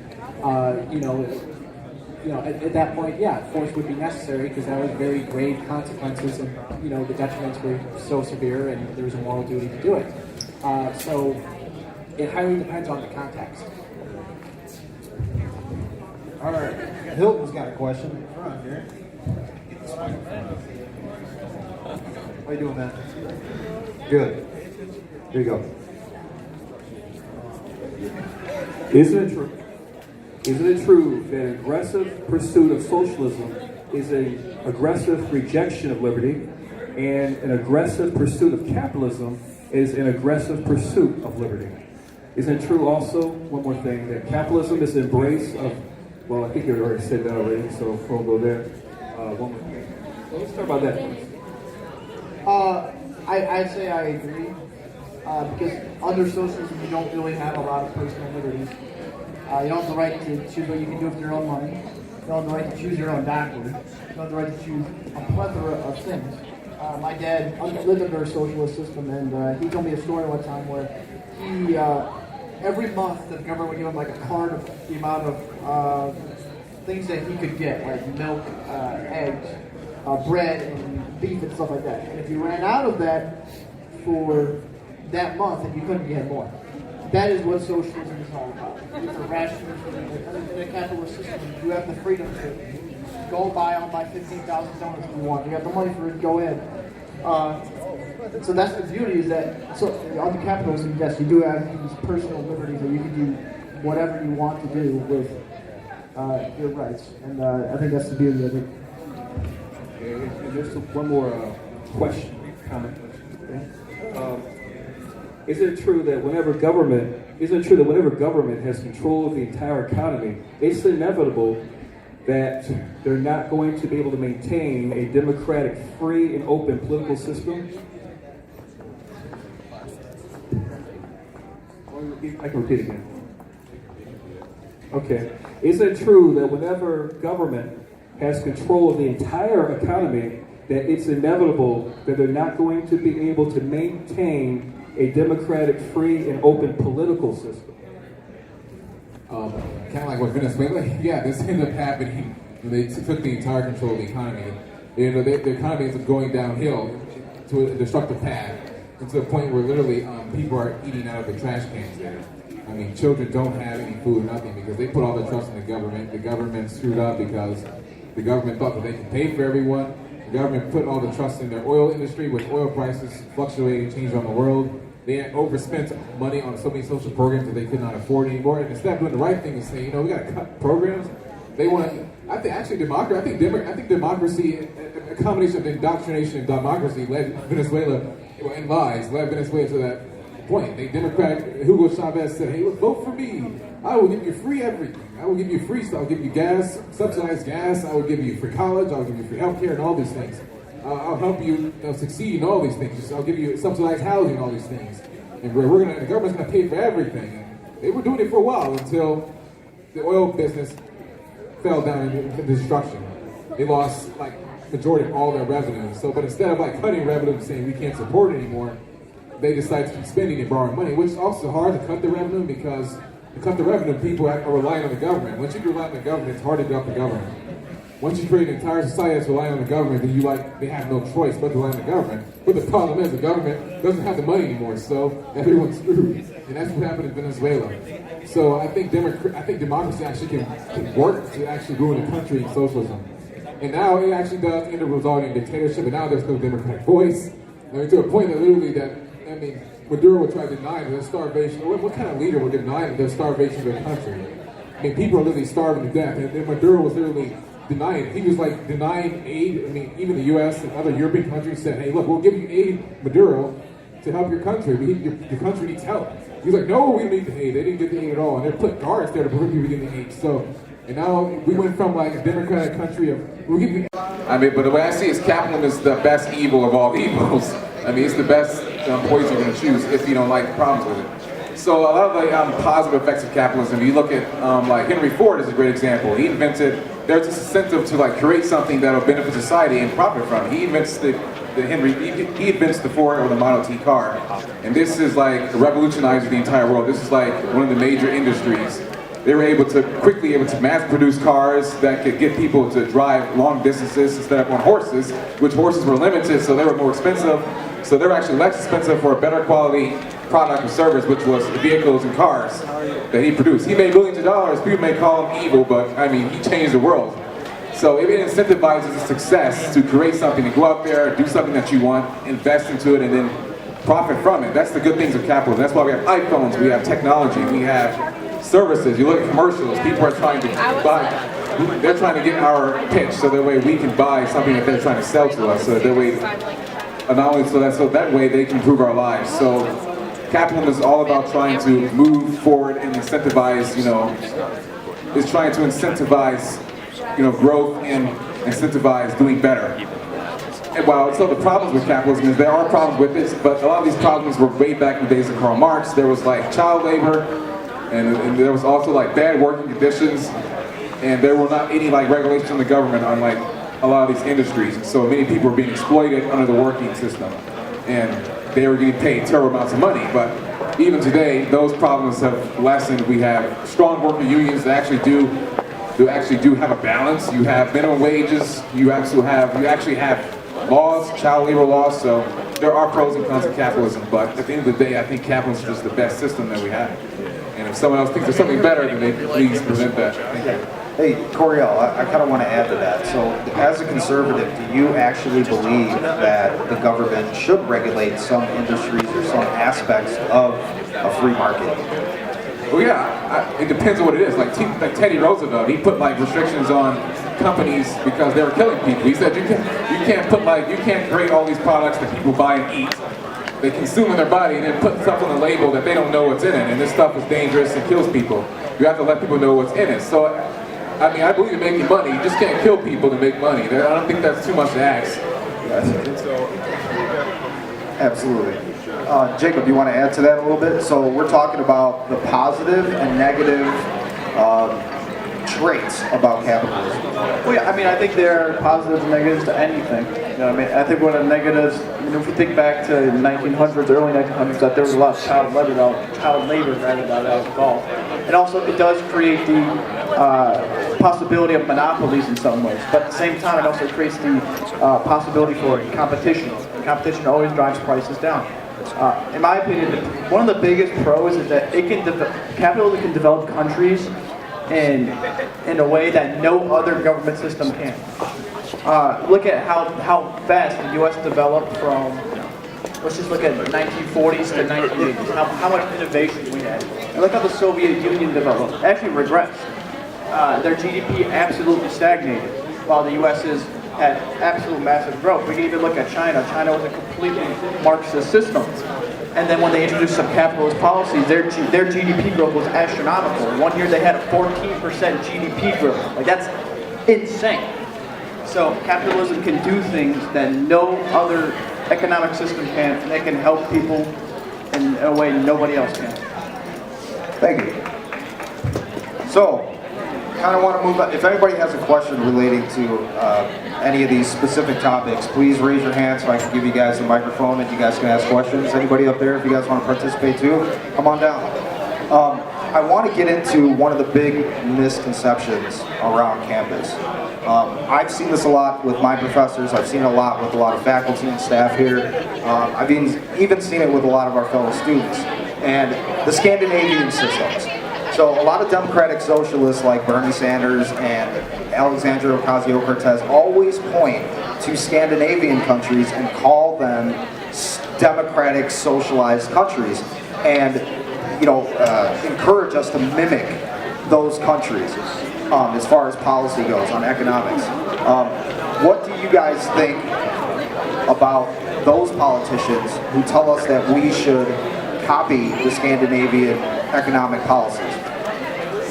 at that point, force would be necessary because that was very grave consequences, and the detriments were so severe, and there was a moral duty to do it. So it highly depends on the context. All right, Hilton's got a question. Come on, Gary. How you doing, man? Good. Here you go. Isn't it true that an aggressive pursuit of socialism is an aggressive rejection of liberty, and an aggressive pursuit of capitalism is an aggressive pursuit of liberty? Isn't it true also, one more thing, that capitalism is the embrace of, well, I think you already said that already, so we'll go there. One more thing. Well, let's talk about that first. I'd say I agree, because under socialism you don't really have a lot of personal liberties. You don't have the right to choose what you can do with your own money. You don't have the right to choose your own doctor. You don't have the right to choose a plethora of things. My dad lived under a socialist system, and he told me a story one time where he, every month the government would give him like a card of the amount of things that he could get, like milk, eggs, bread, and beef and stuff like that. And if you ran out of that for that month, then you couldn't get more. That is what socialism is all about. It's a rational, in a capitalist system, you have the freedom to go buy, I'll buy 15,000 donuts if you want. You got the money for it, go in. So that's the beauty is that, so under capitalism, yes, you do have these personal liberties that you can do whatever you want to do with your rights. And I think that's the beauty of it. And there's one more question, comment. Is it true that whenever government has control of the entire economy, it's inevitable that they're not going to be able to maintain a democratic, free, and open political system? I can repeat again. Okay. Is it true that whenever government has control of the entire economy, that it's inevitable that they're not going to be able to maintain a democratic, free, and open political system? Kind of like what Venezuela, yeah, this ended up happening. They took the entire control of the economy. The economy ends up going downhill to a destructive path, and to the point where literally people are eating out of the trash cans there. I mean, children don't have any food or nothing because they put all their trust in the government. The government screwed up because the government thought that they could pay for everyone. The government put all the trust in their oil industry, with oil prices fluctuating, changed on the world. They had overspent money on so many social programs that they could not afford anymore. And instead of doing the right thing and saying, we got to cut programs, they want to. I think democracy, a combination of indoctrination and democracy led Venezuela, and lies, led Venezuela to that point. Hugo Chavez said, hey, look, vote for me. I will give you free everything. I will give you free stuff. I'll give you gas, subsidized gas. I will give you free college. I'll give you free healthcare and all these things. I'll help you succeed in all these things. I'll give you subsidized housing, all these things. And the government's gonna pay for everything. And they were doing it for a while until the oil business fell down into destruction. They lost majority of all their revenue. So, but instead of cutting revenue and saying we can't support it anymore, they decided to keep spending and borrowing money, which is also hard to cut the revenue because to cut the revenue, people are relying on the government. Once you rely on the government, it's hard to cut the government. Once you create an entire society that's relying on the government, then they have no choice but to rely on the government. But the problem is the government doesn't have the money anymore, so everyone's screwed. And that's what happened in Venezuela. So I think democracy actually can work to actually ruin a country in socialism. And now it actually does end up resulting in dictatorship, and now there's no democratic voice. To a point that literally Maduro would try to deny their starvation. What kind of leader would deny their starvation of their country? People are literally starving to death, and Maduro was literally denying. He was denying aid. Even the U.S. and other European countries said, "Hey, look, we'll give you aid, Maduro, to help your country. Your country needs help." He was like, "No, we don't need the aid." They didn't get the aid at all, and they put guards there to prevent people getting the aid. So, and now we went from a democratic country of we'll give you. But the way I see it is capitalism is the best evil of all evils. It's the best poison you're going to choose if you don't like problems with it. So a lot of the positive effects of capitalism, you look at Henry Ford is a great example. He invented, there's this incentive to create something that will benefit society and profit from it. He invents he invents the Ford or the Model T car. And this is revolutionizing the entire world. This is one of the major industries. They were quickly able to mass produce cars that could get people to drive long distances instead of on horses, which horses were limited, so they were more expensive. So they were actually less expensive for a better quality product or service, which was vehicles and cars that he produced. He made millions of dollars. People may call him evil, but he changed the world. So it incentivizes the success to create something, to go out there, do something that you want, invest into it, and then profit from it. That's the good things of capitalism. That's why we have iPhones, we have technology, we have services. You look at commercials, people are trying to buy, they're trying to get our pitch so that way we can buy something that they're trying to sell to us. So that way, not only so that way they can improve our lives. So capitalism is all about trying to move forward and incentivize, is trying to incentivize, growth and incentivize doing better. And so the problems with capitalism is there are problems with it, but a lot of these problems were way back in the days of Karl Marx. There was child labor, and there was also bad working conditions, and there were not any regulations from the government on a lot of these industries. So many people were being exploited under the working system, and they were getting paid terrible amounts of money. But even today, those problems have lessened. We have strong worker unions that actually do have a balance. You have minimum wages. You actually have laws, child labor laws. So there are pros and cons of capitalism. But at the end of the day, I think capitalism is the best system that we have. And if someone else thinks there's something better, then they please present that. Thank you. Hey, Coriel, I kind of want to add to that. So, as a conservative, do you actually believe that the government should regulate some industries or some aspects of a free market? Well, yeah, it depends on what it is. Like Teddy Roosevelt, he put like restrictions on companies because they were killing people. He said you can't create all these products that people buy and eat. They consume in their body and then put stuff on the label that they don't know what's in it, and this stuff is dangerous and kills people. You have to let people know what's in it. So, I mean, I believe in making money. You just can't kill people to make money. I don't think that's too much to ask. Absolutely. Jacob, you want to add to that a little bit? So we're talking about the positive and negative traits about capitalism. Well, yeah, I mean, I think there are positives and negatives to anything. You know, I mean, I think one of the negatives, if you think back to the 1900s, early 1900s, that there was a lot of child labor that was involved. And also, it does create the possibility of monopolies in some ways. But at the same time, it also creates the possibility for competition. Competition always drives prices down. In my opinion, one of the biggest pros is that capitalism can develop countries in a way that no other government system can. Look at how fast the U.S. developed from, let's just look at 1940s to 1980s, how much innovation we had. And look how the Soviet Union developed. It actually regressed. Their GDP absolutely stagnated, while the U.S. had absolute massive growth. We can even look at China. China was a completely Marxist system. And then when they introduced some capitalist policies, their GDP growth was astronomical. One year they had a 14% GDP growth. Like, that's insane. So capitalism can do things that no other economic system can, and they can help people in a way nobody else can. Thank you. So, kind of want to move on. If anybody has a question relating to any of these specific topics, please raise your hand so I can give you guys the microphone and you guys can ask questions. Anybody up there, if you guys want to participate too, come on down. I want to get into one of the big misconceptions around campus. I've seen this a lot with my professors. I've seen it a lot with a lot of faculty and staff here. I've even seen it with a lot of our fellow students. And the Scandinavian systems. So a lot of democratic socialists like Bernie Sanders and Alexandria Ocasio-Cortez always point to Scandinavian countries and call them democratic socialized countries, and encourage us to mimic those countries as far as policy goes on economics. What do you guys think about those politicians who tell us that we should copy the Scandinavian economic policies?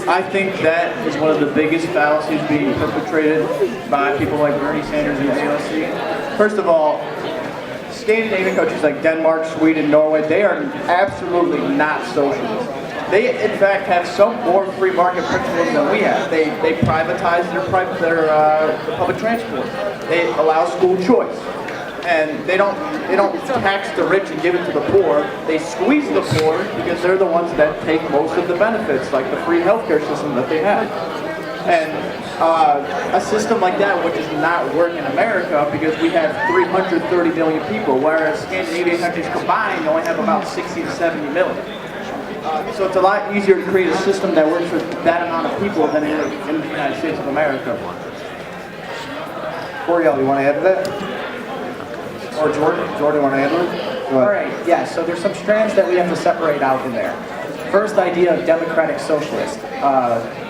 I think that is one of the biggest fallacies being perpetrated by people like Bernie Sanders and CLC. First of all, Scandinavian countries like Denmark, Sweden, Norway, they are absolutely not socialist. They, in fact, have some more free market principles than we have. They privatize their public transport. They allow school choice. And they don't tax the rich and give it to the poor. They squeeze the poor because they're the ones that take most of the benefits, like the free healthcare system that they have. And a system like that, which does not work in America because we have 330 million people, whereas Scandinavian countries combined only have about 60 to 70 million. So it's a lot easier to create a system that works for that amount of people than in the United States of America. Coriel, you want to add to that? Or Jordan, you want to add to it? All right, yeah, so there's some strands that we have to separate out in there. First idea of democratic socialist.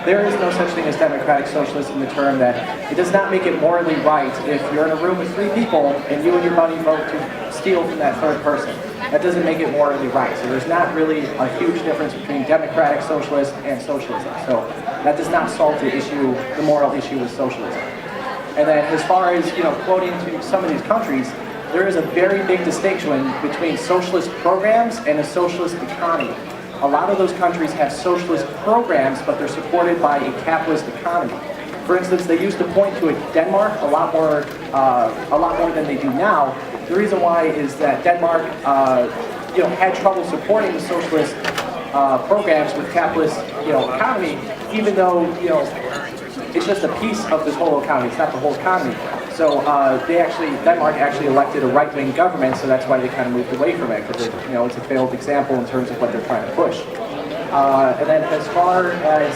There is no such thing as democratic socialist in the term that it does not make it morally right if you're in a room with 3 people and you and your buddy vote to steal from that third person. That doesn't make it morally right. So there's not really a huge difference between democratic socialist and socialism. So that does not solve the issue, the moral issue with socialism. And then as far as, quoting to some of these countries, there is a very big distinction between socialist programs and a socialist economy. A lot of those countries have socialist programs, but they're supported by a capitalist economy. For instance, they used to point to Denmark a lot more than they do now. The reason why is that Denmark, had trouble supporting the socialist programs with capitalist, economy, even though, it's just a piece of this whole economy. It's not the whole economy. So Denmark actually elected a right-wing government, so that's why they kind of moved away from it, because it's a failed example in terms of what they're trying to push. And then as far as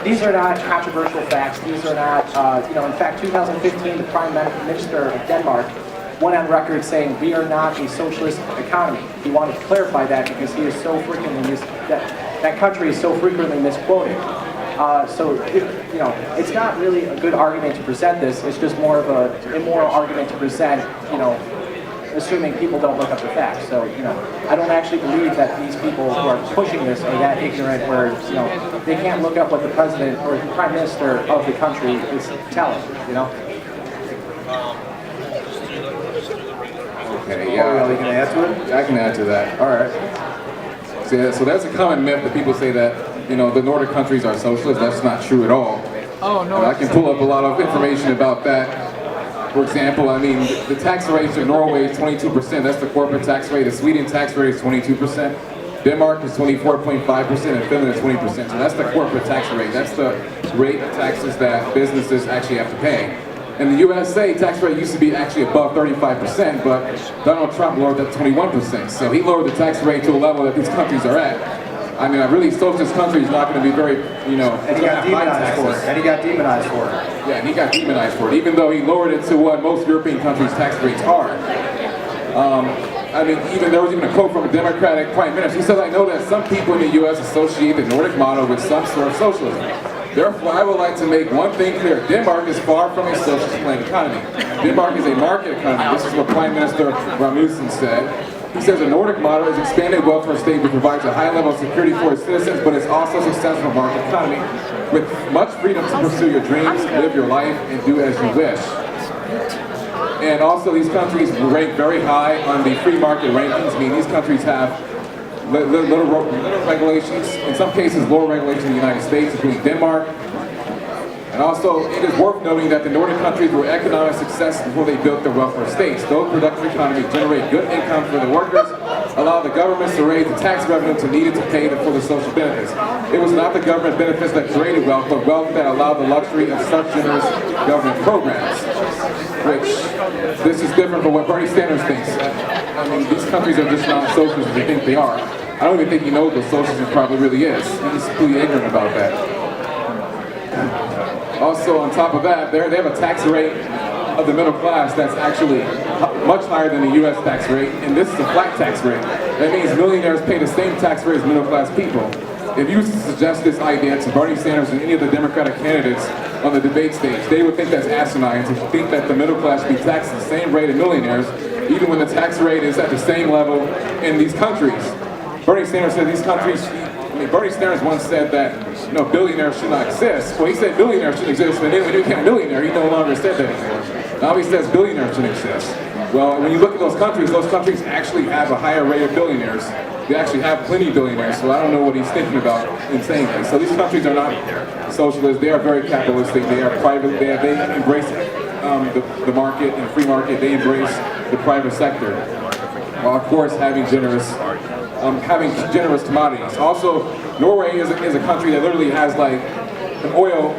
these are not controversial facts. These are not, in fact, 2015, the Prime Minister of Denmark went on record saying we are not a socialist economy. He wanted to clarify that because he is so frequently that country is so frequently misquoted. It's not really a good argument to present this. It's just more of an immoral argument to present, assuming people don't look up the facts. So, I don't actually believe that these people who are pushing this are that ignorant where, they can't look up what the president or the prime minister of the country is telling, Okay, yeah. You can add to it? I can add to that. All right. So that's a common myth that people say that, the Nordic countries are socialist. That's not true at all. Oh, no. And I can pull up a lot of information about that. For example, the tax rate in Norway is 22%. That's the corporate tax rate. The Sweden tax rate is 22%. Denmark is 24.5%, and Finland is 20%. So that's the corporate tax rate. That's the rate of taxes that businesses actually have to pay. In the USA, tax rate used to be actually above 35%, but Donald Trump lowered that to 21%. So he lowered the tax rate to a level that these countries are at. A really socialist country is not going to be very, And he got demonized for it. Yeah, and he got demonized for it, even though he lowered it to what most European countries' tax rates are. Even there was even a quote from a Democratic prime minister. He said, "I know that some people in the U.S. associate the Nordic model with some sort of socialism. Therefore, I would like to make one thing clear. Denmark is far from a socialist planned economy. Denmark is a market economy." This is what Prime Minister Rasmussen said. He says the Nordic model is expanded welfare state that provides a high level of security for its citizens, but it's also a successful market economy with much freedom to pursue your dreams, live your life, and do as you wish. And also these countries rank very high on the free market rankings. These countries have little regulations, in some cases lower regulations in the United States, including Denmark. And also, it is worth noting that the Nordic countries were economic success before they built their welfare states. Those productive economies generate good income for the workers, allow the governments to raise the tax revenue needed to pay for the social benefits. It was not the government benefits that created wealth, but wealth that allowed the luxury of such generous government programs. Which, this is different from what Bernie Sanders thinks. These countries are just not socialist as they think they are. I don't even think he knows what socialism probably really is. He's completely ignorant about that. Also, on top of that, they have a tax rate of the middle class that's actually much higher than the U.S. tax rate, and this is a flat tax rate. That means millionaires pay the same tax rate as middle class people. If you suggest this idea to Bernie Sanders and any of the Democratic candidates on the debate stage, they would think that's asinine to think that the middle class should be taxed at the same rate as millionaires, even when the tax rate is at the same level in these countries. Bernie Sanders said these countries, Bernie Sanders once said that billionaires should not exist. Well, he said billionaires should exist, but then when he became a millionaire, he no longer said that anymore. Now he says billionaires should exist. Well, when you look at those countries actually have a higher rate of billionaires. They actually have plenty of billionaires, so I don't know what he's thinking about in saying this. So these countries are not socialist, they are very capitalistic, they are private, they embrace the market and free market, they embrace the private sector. While of course having generous commodities. Also, Norway is a country that literally has like an oil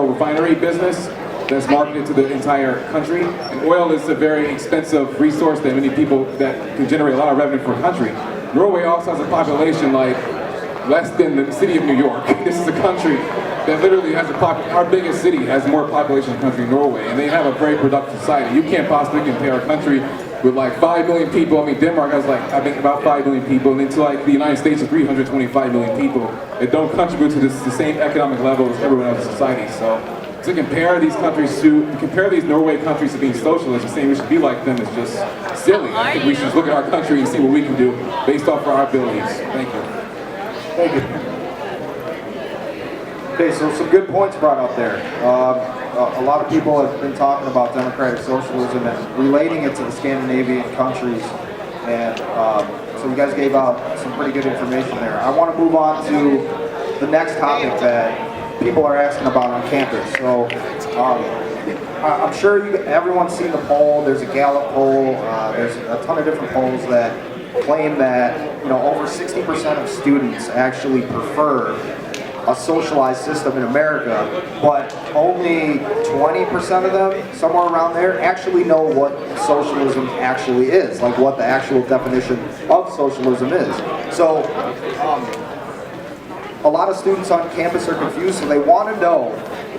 refinery business that's marketed to the entire country. And oil is a very expensive resource that many people that can generate a lot of revenue for a country. Norway also has a population like less than the city of New York. This is a country that literally has our biggest city has more population than the country, Norway, and they have a very productive society. You can't possibly compare a country with like 5 million people. Denmark has about 5 million people, and then to like the United States of 325 million people that don't contribute to the same economic level as everyone else in society. So to compare these Norway countries to being socialist and saying we should be like them is just silly. I think we should just look at our country and see what we can do based off of our abilities. Thank you. Thank you. Okay, so some good points brought up there. A lot of people have been talking about democratic socialism and relating it to the Scandinavian countries, and so you guys gave out some pretty good information there. I want to move on to the next topic that people are asking about on campus. So I'm sure everyone's seen the poll. There's a Gallup poll. There's a ton of different polls that claim that over 60% of students actually prefer a socialized system in America, but only 20% of them, somewhere around there, actually know what socialism actually is, like what the actual definition of socialism is. So a lot of students on campus are confused, so they want to know,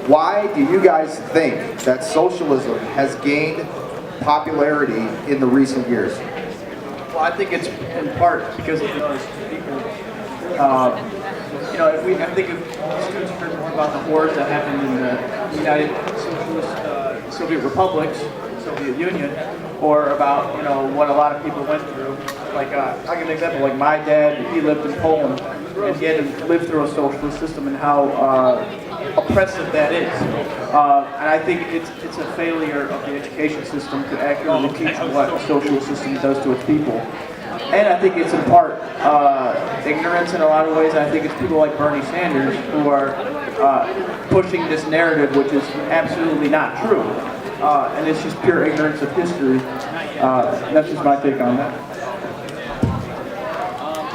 why do you guys think that socialism has gained popularity in the recent years? Well, I think it's in part because of those people. I think if students heard more about the horrors that happened in the United Socialist Soviet Republics, Soviet Union, or about what a lot of people went through. Like I'll give an example. Like my dad, he lived in Poland, and he had to live through a socialist system and how oppressive that is. And I think it's a failure of the education system to accurately teach what a socialist system does to its people. And I think it's in part ignorance in a lot of ways. I think it's people like Bernie Sanders who are pushing this narrative, which is absolutely not true. And it's just pure ignorance of history. That's just my take on that.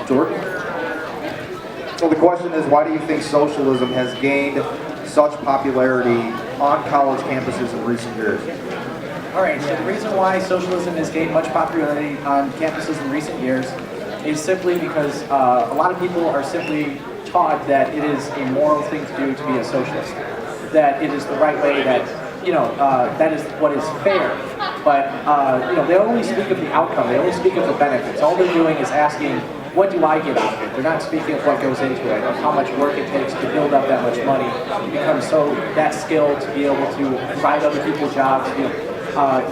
Jordan? So the question is, why do you think socialism has gained such popularity on college campuses in recent years? All right, so the reason why socialism has gained much popularity on campuses in recent years is simply because a lot of people are simply taught that it is a moral thing to do to be a socialist, that it is the right way, that that is what is fair. But they only speak of the outcome, they only speak of the benefits. All they're doing is asking, what do I get out of it? They're not speaking of what goes into it, of how much work it takes to build up that much money, to become that skilled to be able to provide other people jobs.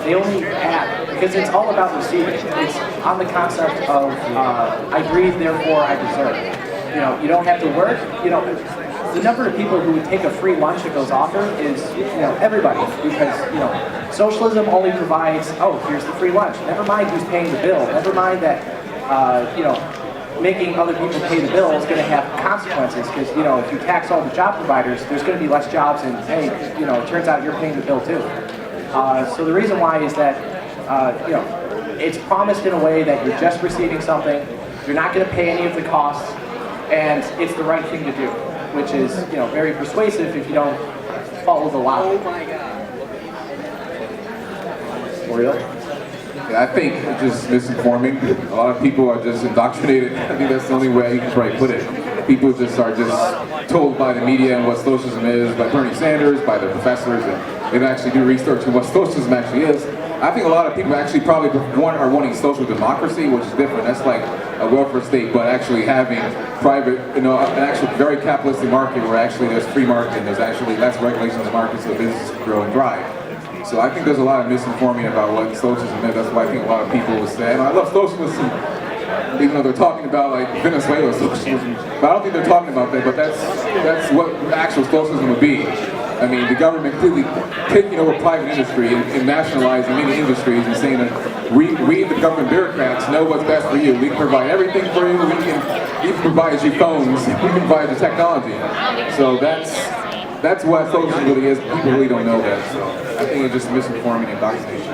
They only add, because it's all about receiving. It's on the concept of I breathe, therefore I deserve. You don't have to work. The number of people who would take a free lunch that goes offered is everybody, because socialism only provides, oh, here's the free lunch. Never mind who's paying the bill. Never mind that making other people pay the bill is going to have consequences, because if you tax all the job providers, there's going to be less jobs, and hey, it turns out you're paying the bill too. So the reason why is that it's promised in a way that you're just receiving something, you're not going to pay any of the costs, and it's the right thing to do, which is very persuasive if you don't follow the logic. Oriel? Yeah, I think it's just misinforming. A lot of people are just indoctrinated. I think that's the only way you can probably put it. People are just told by the media and what socialism is, by Bernie Sanders, by their professors, and they don't actually do research on what socialism actually is. I think a lot of people actually probably are wanting social democracy, which is different. That's like a welfare state, but actually having private, an actual very capitalistic market where actually there's free market and there's actually less regulation of the market so businesses can grow and thrive. So I think there's a lot of misinforming about what socialism is. That's why I think a lot of people will say, and I love socialism, even though they're talking about like Venezuela socialism, but I don't think they're talking about that, but that's what actual socialism would be. I mean, the government completely taking over private industry and nationalizing many industries and saying that we the government bureaucrats know what's best for you. We can provide everything for you. We can even provide you phones. We can provide you technology. So that's what socialism really is. People really don't know that. So I think it's just misinforming and indoctrination.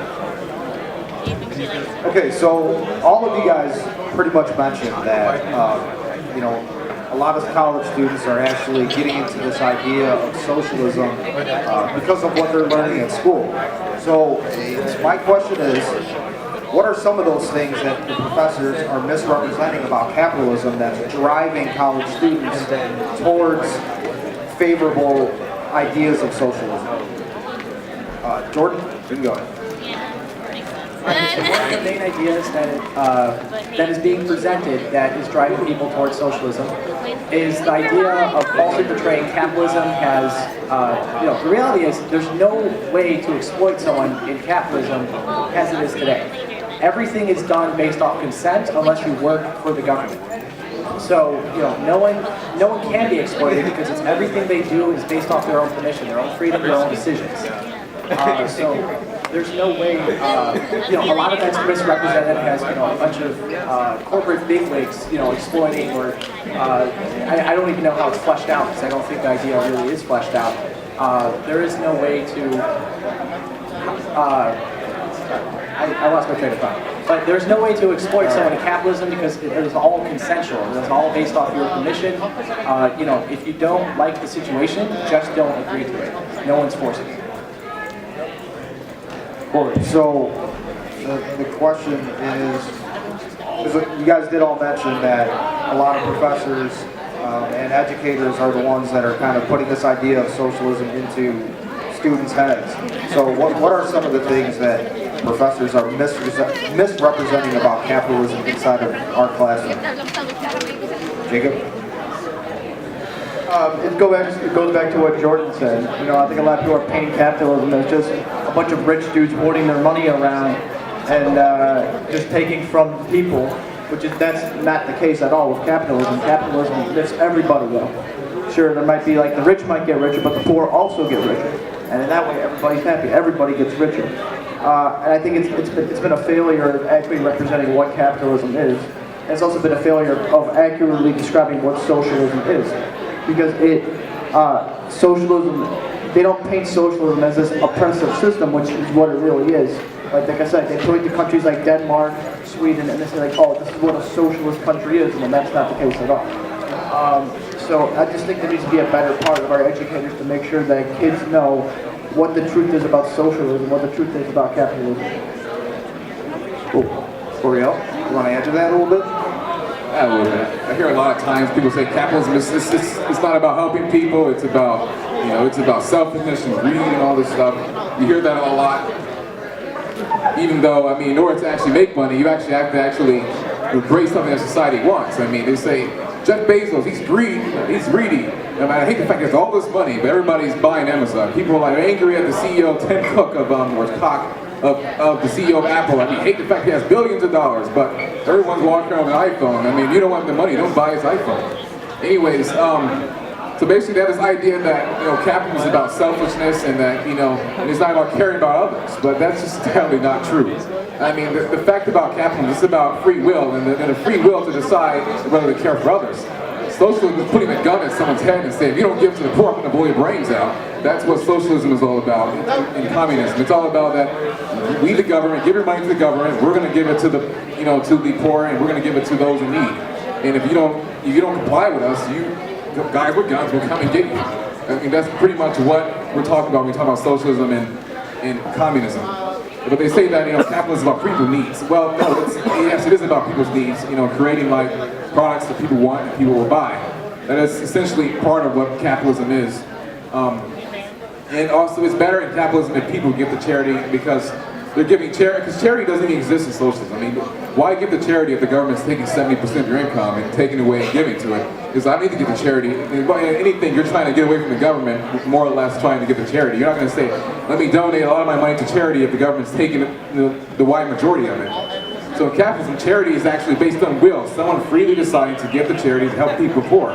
Okay, so all of you guys pretty much mentioned that a lot of college students are actually getting into this idea of socialism because of what they're learning at school. So my question is, what are some of those things that the professors are misrepresenting about capitalism that's driving college students towards favorable ideas of socialism? Jordan, you can go ahead. One of the main ideas that is being presented that is driving people towards socialism is the idea of falsely portraying capitalism as, the reality is there's no way to exploit someone in capitalism as it is today. Everything is done based off consent unless you work for the government. So, no one can be exploited because everything they do is based off their own permission, their own freedom, their own decisions. So there's no way, a lot of that's misrepresented as, a bunch of corporate bigwigs, exploiting, or I don't even know how it's fleshed out, because I don't think the idea really is fleshed out. There is no way to, I lost my train of thought. But there's no way to exploit someone in capitalism because it is all consensual. It is all based off your permission. If you don't like the situation, just don't agree to it. No one's forcing you. So the question is, because you guys did all mention that a lot of professors and educators are the ones that are kind of putting this idea of socialism into students' heads. So what are some of the things that professors are misrepresenting about capitalism inside of our classroom? Jacob? It goes back to what Jordan said. You know, I think a lot of people are painting capitalism as just a bunch of rich dudes hoarding their money around and just taking from people, that's not the case at all with capitalism. Capitalism lifts everybody up. Sure, there might be like the rich might get richer, but the poor also get richer, and in that way everybody's happy. Everybody gets richer. And I think it's been a failure of actually representing what capitalism is. And it's also been a failure of accurately describing what socialism is. Because socialism, they don't paint socialism as this oppressive system, which is what it really is. Like I said, they point to countries like Denmark, Sweden, and they say like, oh, this is what a socialist country is, and that's not the case at all. So I just think there needs to be a better part of our educators to make sure that kids know what the truth is about socialism, what the truth is about capitalism. Cool. Oriel, you want to answer that a little bit? Yeah, a little bit. I hear a lot of times people say capitalism it's not about helping people. It's about it's about selfishness and greed and all this stuff. You hear that a lot. Even though in order to actually make money, you actually have to create something that society wants. They say Jeff Bezos, he's greedy. I hate the fact he has all this money, but everybody's buying Amazon. People are angry at the CEO Tim Cook of the CEO of Apple. I hate the fact he has billions of dollars, but everyone's walking around with an iPhone. You don't want the money, don't buy his iPhone. Anyways, so basically they have this idea that capitalism is about selfishness and that and it's not about caring about others, but that's just entirely not true. The fact about capitalism is about free will and the free will to decide whether to care for others. Socialism is putting a gun at someone's head and saying, if you don't give to the poor, I'm going to blow your brains out. That's what socialism is all about in communism. It's all about that we, the government, give your money to the government, we're going to give it to the poor, and we're going to give it to those in need. And if you don't comply with us, guys with guns will come and get you. That's pretty much what we're talking about when we talk about socialism and communism. But they say that capitalism is about people's needs. Well, no, yes, it is about people's needs. Creating products that people want and people will buy. That is essentially part of what capitalism is. And also, it's better in capitalism if people give to charity because they're giving charity. Because charity doesn't even exist in socialism. Why give to charity if the government's taking 70% of your income and taking away and giving to it? Because I need to give to charity. Anything you're trying to get away from the government, more or less trying to give to charity. You're not going to say, let me donate a lot of my money to charity if the government's taking the wide majority of it. So in capitalism, charity is actually based on will. Someone freely deciding to give to charity to help people poor.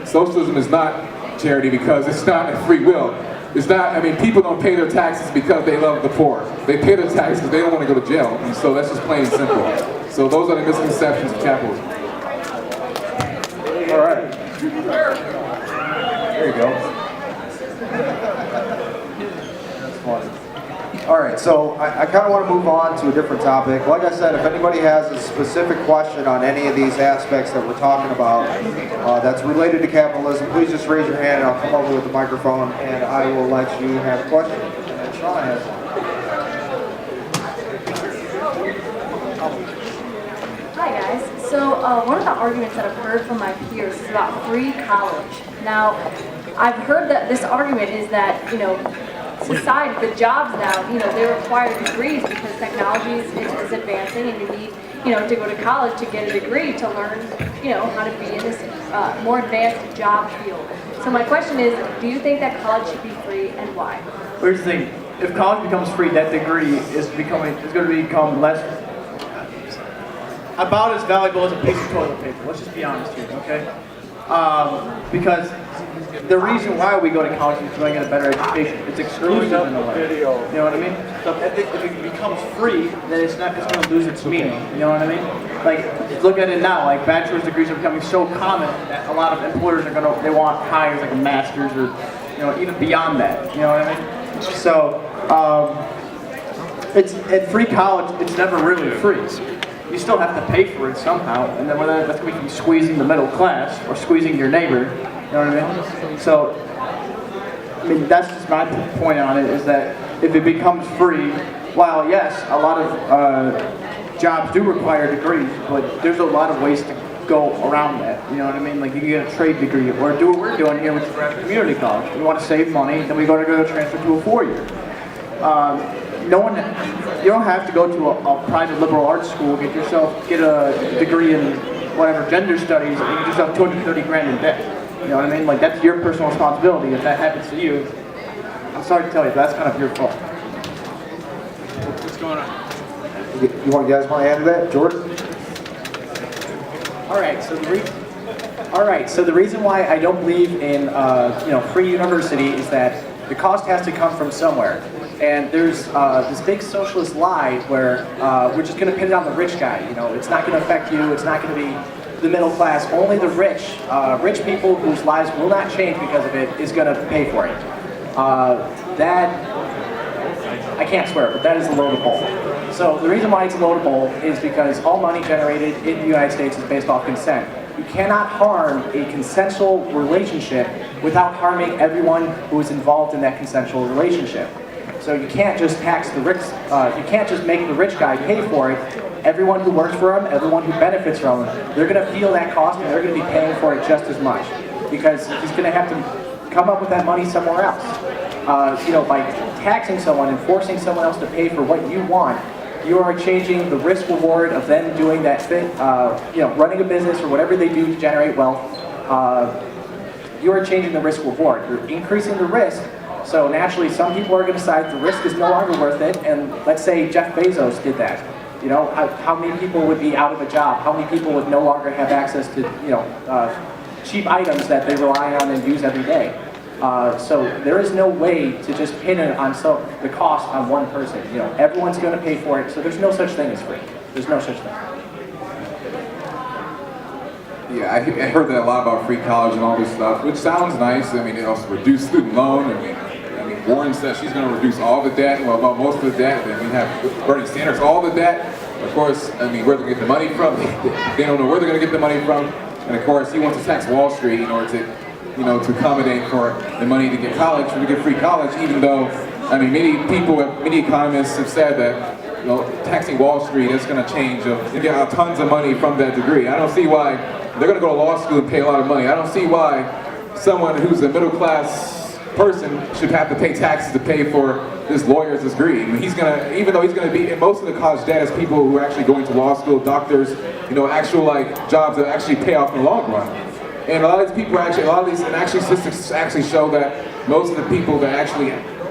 Socialism is not charity because it's not a free will. It's not, people don't pay their taxes because they love the poor. They pay their taxes because they don't want to go to jail. And so that's just plain and simple. So those are the misconceptions of capitalism. All right. There you go. That's funny. All right, so I kind of want to move on to a different topic. Like I said, if anybody has a specific question on any of these aspects that we're talking about that's related to capitalism, please just raise your hand and I'll come over with the microphone and I will let you have a question. And Sean has one. Hi guys. So one of the arguments that I've heard from my peers is about free college. Now, I've heard that this argument is that, society, the jobs now, they require degrees because technology is advancing and you need, to go to college to get a degree to learn, how to be in this more advanced job field. So my question is, do you think that college should be free and why? Here's the thing, if college becomes free, that degree is going to become less, about as valuable as a piece of toilet paper. Let's just be honest here, okay? Because the reason why we go to college is to get a better education. It's exclusive in a way. You know what I mean? So if it becomes free, then it's going to lose its meaning. You know what I mean? Like, look at it now. Like, bachelor's degrees are becoming so common that a lot of employers they want hires like a master's or, even beyond that. You know what I mean? So, it's at free college. It's never really free. You still have to pay for it somehow, and then whether that's going to be squeezing the middle class or squeezing your neighbor, you know what I mean? So, that's just my point on it, is that if it becomes free, while yes, a lot of jobs do require degrees, but there's a lot of ways to go around that. You know what I mean? Like you can get a trade degree or do what we're doing here with the graduate community college. We want to save money, then we go to transfer to a 4-year. You don't have to go to a private liberal arts school, get a degree in whatever gender studies, and you just have 230 grand in debt. You know what I mean? Like that's your personal responsibility. If that happens to you, I'm sorry to tell you, but that's kind of your fault. What's going on? You guys want to add to that, Jordan? All right, so the reason why I don't believe in free university is that the cost has to come from somewhere. And there's this big socialist lie where we're just going to pin it on the rich guy. You know, it's not going to affect you. It's not going to be the middle class. Only the rich people whose lives will not change because of it is going to pay for it. That I can't swear, but that is a load of bull. So the reason why it's a load of bull is because all money generated in the United States is based off consent. You cannot harm a consensual relationship without harming everyone who is involved in that consensual relationship. So you can't just tax the rich, you can't just make the rich guy pay for it. Everyone who works for him, everyone who benefits from him, they're going to feel that cost and they're going to be paying for it just as much. Because he's going to have to come up with that money somewhere else. By taxing someone and forcing someone else to pay for what you want, you are changing the risk reward of them doing that thing, running a business or whatever they do to generate wealth. You are changing the risk reward. You're increasing the risk. So naturally, some people are going to decide the risk is no longer worth it. And let's say Jeff Bezos did that. You know, how many people would be out of a job? How many people would no longer have access to, cheap items that they rely on and use every day? So there is no way to just pin it on the cost on one person. You know, everyone's going to pay for it. So there's no such thing as free. There's no such thing. Yeah, I heard that a lot about free college and all this stuff, which sounds nice. I mean, it also reduce student loan. I mean, Warren says she's going to reduce all the debt, well, about most of the debt. Then we have Bernie Sanders, all the debt. Of course, I mean, where they're going to get the money from? They don't know where they're going to get the money from. And of course, he wants to tax Wall Street in order to to accommodate for the money to get college, to get free college, even though, I mean, many economists have said that, taxing Wall Street is going to change, you get tons of money from that degree. I don't see why they're going to go to law school and pay a lot of money. I don't see why someone who's a middle class person should have to pay taxes to pay for this lawyer's degree. I mean, even though he's going to be, most of the college debt is people who are actually going to law school, doctors, actual jobs that actually pay off in the long run. And a lot of these people statistics actually show that most of the people that actually,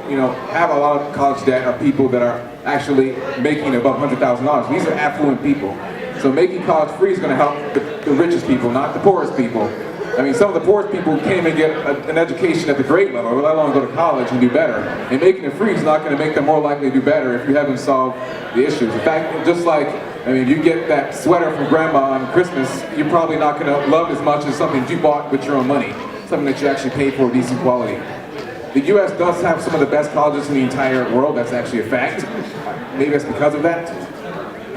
have a lot of college debt are people that are actually making above $100,000. These are affluent people. So making college free is going to help the richest people, not the poorest people. I mean, some of the poorest people can't even get an education at the grade level, let alone go to college and do better. And making it free is not going to make them more likely to do better if you haven't solved the issues. In fact, just like, you get that sweater from grandma on Christmas, you're probably not going to love it as much as something you bought with your own money, something that you actually paid for decent quality. The U.S. does have some of the best colleges in the entire world. That's actually a fact. Maybe that's because of that.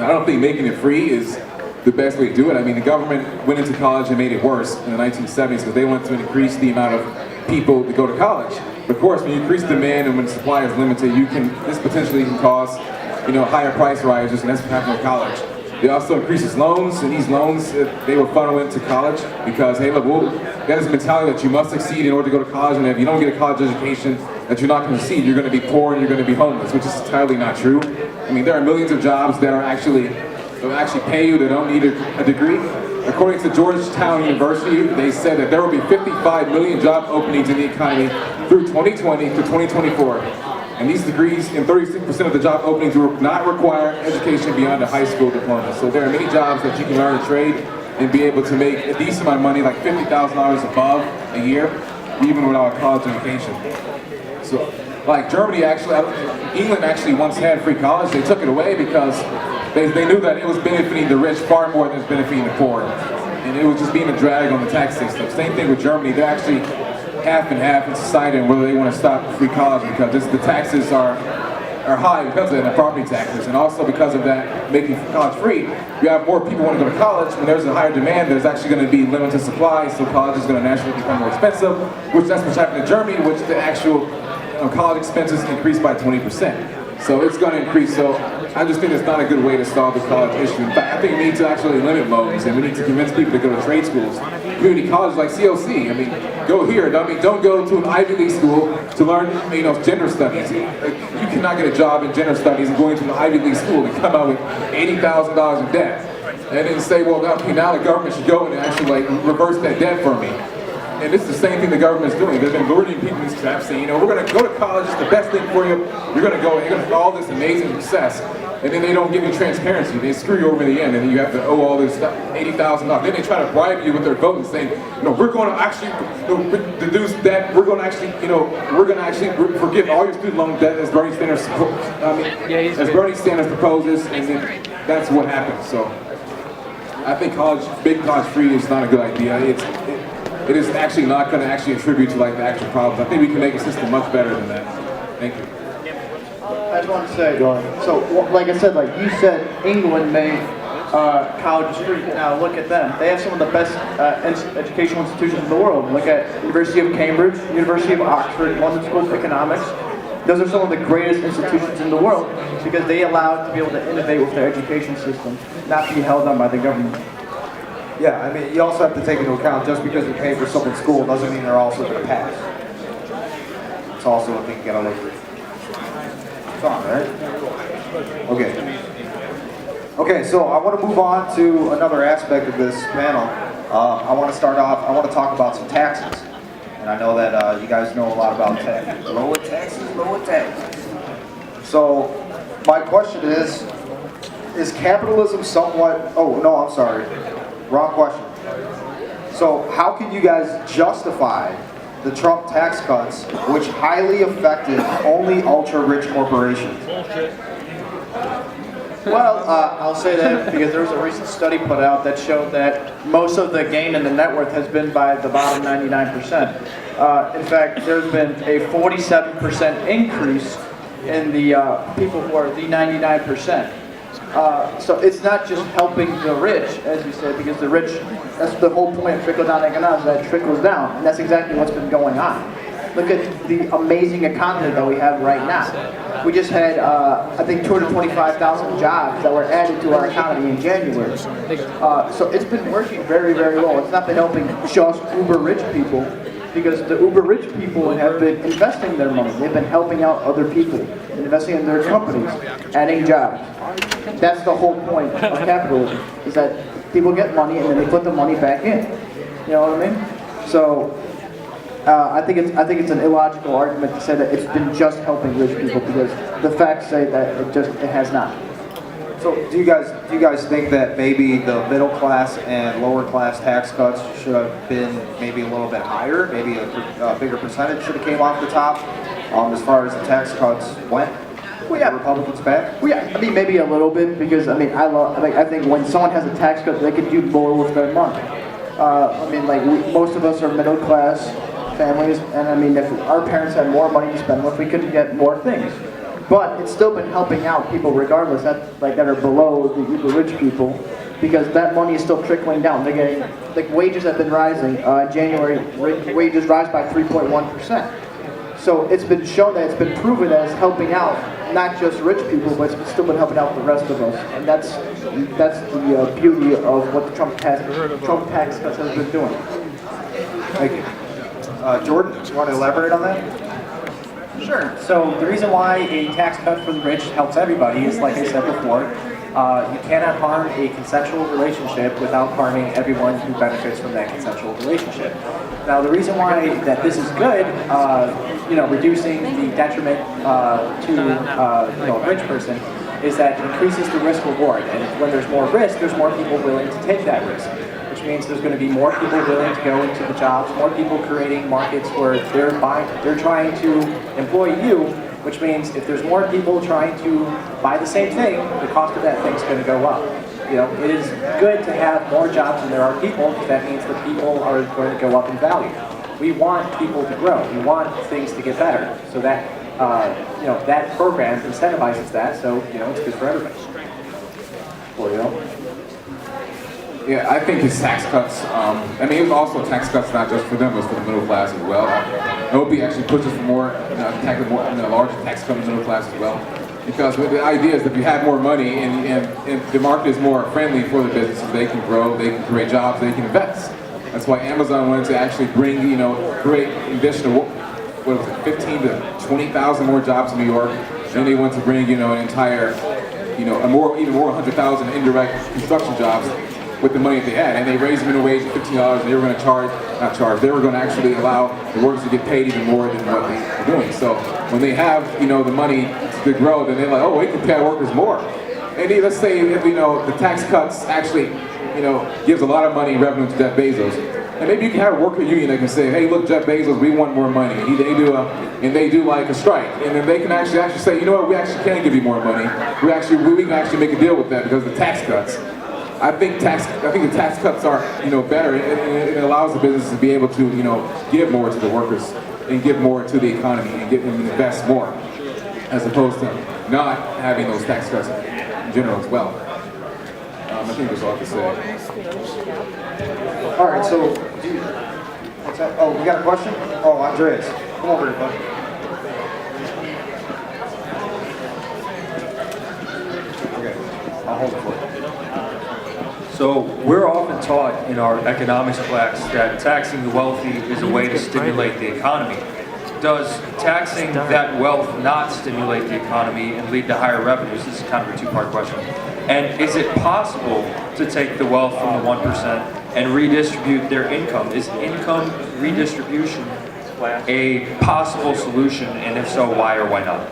I don't think making it free is the best way to do it. I mean, the government went into college and made it worse in the 1970s because they wanted to increase the amount of people to go to college. But of course, when you increase demand and when supply is limited, this potentially can cause, higher price rises, and that's what happened with college. They also increased loans, and these loans, they were funneled into college because, hey, look, that is a mentality that you must succeed in order to go to college, and if you don't get a college education, that you're not going to succeed. You're going to be poor and you're going to be homeless, which is entirely not true. I mean, there are millions of jobs that are actually pay you that don't need a degree. According to Georgetown University, they said that there will be 55 million job openings in the economy through 2020 to 2024. And these degrees, and 36% of the job openings will not require education beyond a high school diploma. So there are many jobs that you can learn a trade and be able to make a decent amount of money, like $50,000 above a year, even without a college education. So, like Germany England actually once had free college. They took it away because they knew that it was benefiting the rich far more than it was benefiting the poor. And it was just being a drag on the tax system. Same thing with Germany. They're actually half and half in society on whether they want to stop free college because the taxes are high because of that, the property taxes. And also because of that, making college free, you have more people want to go to college. When there's a higher demand, there's actually going to be limited supply, so college is going to naturally become more expensive, that's what's happened in Germany, which the actual college expenses increased by 20%. So it's going to increase. So I just think it's not a good way to solve the college issue. In fact, I think we need to actually limit loans, and we need to convince people to go to trade schools, community colleges like CLC. I mean, go here. I mean, don't go to an Ivy League school to learn, gender studies. You cannot get a job in gender studies and going to an Ivy League school and come out with $80,000 in debt, and then say, well, okay, now the government should go and actually reverse that debt for me. And it's the same thing the government's doing. They've been luring people into traps, saying, we're going to go to college, it's the best thing for you. You're going to go, and you're going to have all this amazing success. And then they don't give you transparency. They screw you over in the end, and then you have to owe all this stuff, $80,000. Then they try to bribe you with their vote and saying, we're going to actually deduce that. We're going to actually, we're going to actually forgive all your student loan debt as Bernie Sanders, Bernie Sanders proposes, and then that's what happens. So I think big college free is not a good idea. It is actually not going to actually attribute to the actual problems. I think we can make a system much better than that. Thank you. I just want to say, so like I said, you said, England made college free. Now look at them. They have some of the best educational institutions in the world. Look at University of Cambridge, University of Oxford, London School of Economics. Those are some of the greatest institutions in the world because they allow to be able to innovate with their education system, not be held on by the government. Yeah, I mean, you also have to take into account just because you pay for someone's school doesn't mean they're also going to pass. It's also a thing you got to look at. It's on, right? Okay. Okay, so I want to move on to another aspect of this panel. I want to talk about some taxes. And I know that you guys know a lot about taxes. Lower taxes. So, my question is capitalism somewhat, oh, no, I'm sorry. Wrong question. So how can you guys justify the Trump tax cuts, which highly affected only ultra-rich corporations? Well, I'll say that because there was a recent study put out that showed that most of the gain in the net worth has been by the bottom 99%. In fact, there's been a 47% increase in the people who are the 99%. So it's not just helping the rich, as you said, because the rich, that's the whole point of trickle-down economics, that it trickles down, and that's exactly what's been going on. Look at the amazing economy that we have right now. We just had, I think, 225,000 jobs that were added to our economy in January. So it's been working very, very well. It's not been helping just uber-rich people, because the uber-rich people have been investing their money. They've been helping out other people, investing in their companies, adding jobs. That's the whole point of capitalism, is that people get money and then they put the money back in. You know what I mean? So I think it's an illogical argument to say that it's been just helping rich people, because the facts say that it has not. So do you guys think that maybe the middle class and lower class tax cuts should have been maybe a little bit higher? Maybe a bigger percentage should have came off the top as far as the tax cuts went? Well, yeah. Republicans back? Well, yeah, I mean, maybe a little bit, because I think when someone has a tax cut, they can do more with their money. Most of us are middle class families, and I mean, if our parents had more money to spend with, we could get more things. But it's still been helping out people regardless, that are below the uber rich people, because that money is still trickling down. They're getting, wages have been rising. In January, wages rise by 3.1%. So it's been shown that it's been proven that it's helping out not just rich people, but it's still been helping out the rest of us. And that's the beauty of what the Trump tax cuts has been doing. Thank you. Jordan, do you want to elaborate on that? Sure. So the reason why a tax cut for the rich helps everybody is, like I said before, you cannot harm a consensual relationship without harming everyone who benefits from that consensual relationship. Now, the reason why that this is good, reducing the detriment to a rich person, is that it increases the risk reward. And when there's more risk, there's more people willing to take that risk, which means there's going to be more people willing to go into the jobs, more people creating markets where they're trying to employ you, which means if there's more people trying to buy the same thing, the cost of that thing's going to go up. It is good to have more jobs than there are people, because that means that people are going to go up in value. We want people to grow. We want things to get better. So that, that program incentivizes that, so, it's good for everybody. Yeah, I think his tax cuts, it was also tax cuts not just for them, but for the middle class as well. I hope he actually pushes for more, larger tax cut in the middle class as well. Because the idea is that if you have more money and the market is more friendly for the businesses, they can grow, they can create jobs, they can invest. That's why Amazon wanted to actually bring, create additional, 15 to 20,000 more jobs in New York. Then they want to bring, an entire, even more 100,000 indirect construction jobs with the money that they had. And they raised minimum wage to $15, and they were going to they were going to actually allow the workers to get paid even more than what they were doing. So when they have, the money to grow, then they're like, oh, we can pay our workers more. And let's say, if, the tax cuts actually, gives a lot of money revenue to Jeff Bezos. And maybe you can have a worker union that can say, hey, look, Jeff Bezos, we want more money. And they do like a strike. And then they can actually say, you know what, we actually can give you more money. We can actually make a deal with that because of the tax cuts. I think the tax cuts are, better. It allows the business to be able to, give more to the workers and give more to the economy and invest more, as opposed to not having those tax cuts in general as well. I think that's all I have to say. All right, so, what's that? Oh, we got a question? Oh, Andreas, come over here, bud. Okay, I'll hold it for you. So we're often taught in our economics class that taxing the wealthy is a way to stimulate the economy. Does taxing that wealth not stimulate the economy and lead to higher revenues? This is kind of a two-part question. And is it possible to take the wealth from the 1% and redistribute their income? Is income redistribution a possible solution? And if so, why or why not?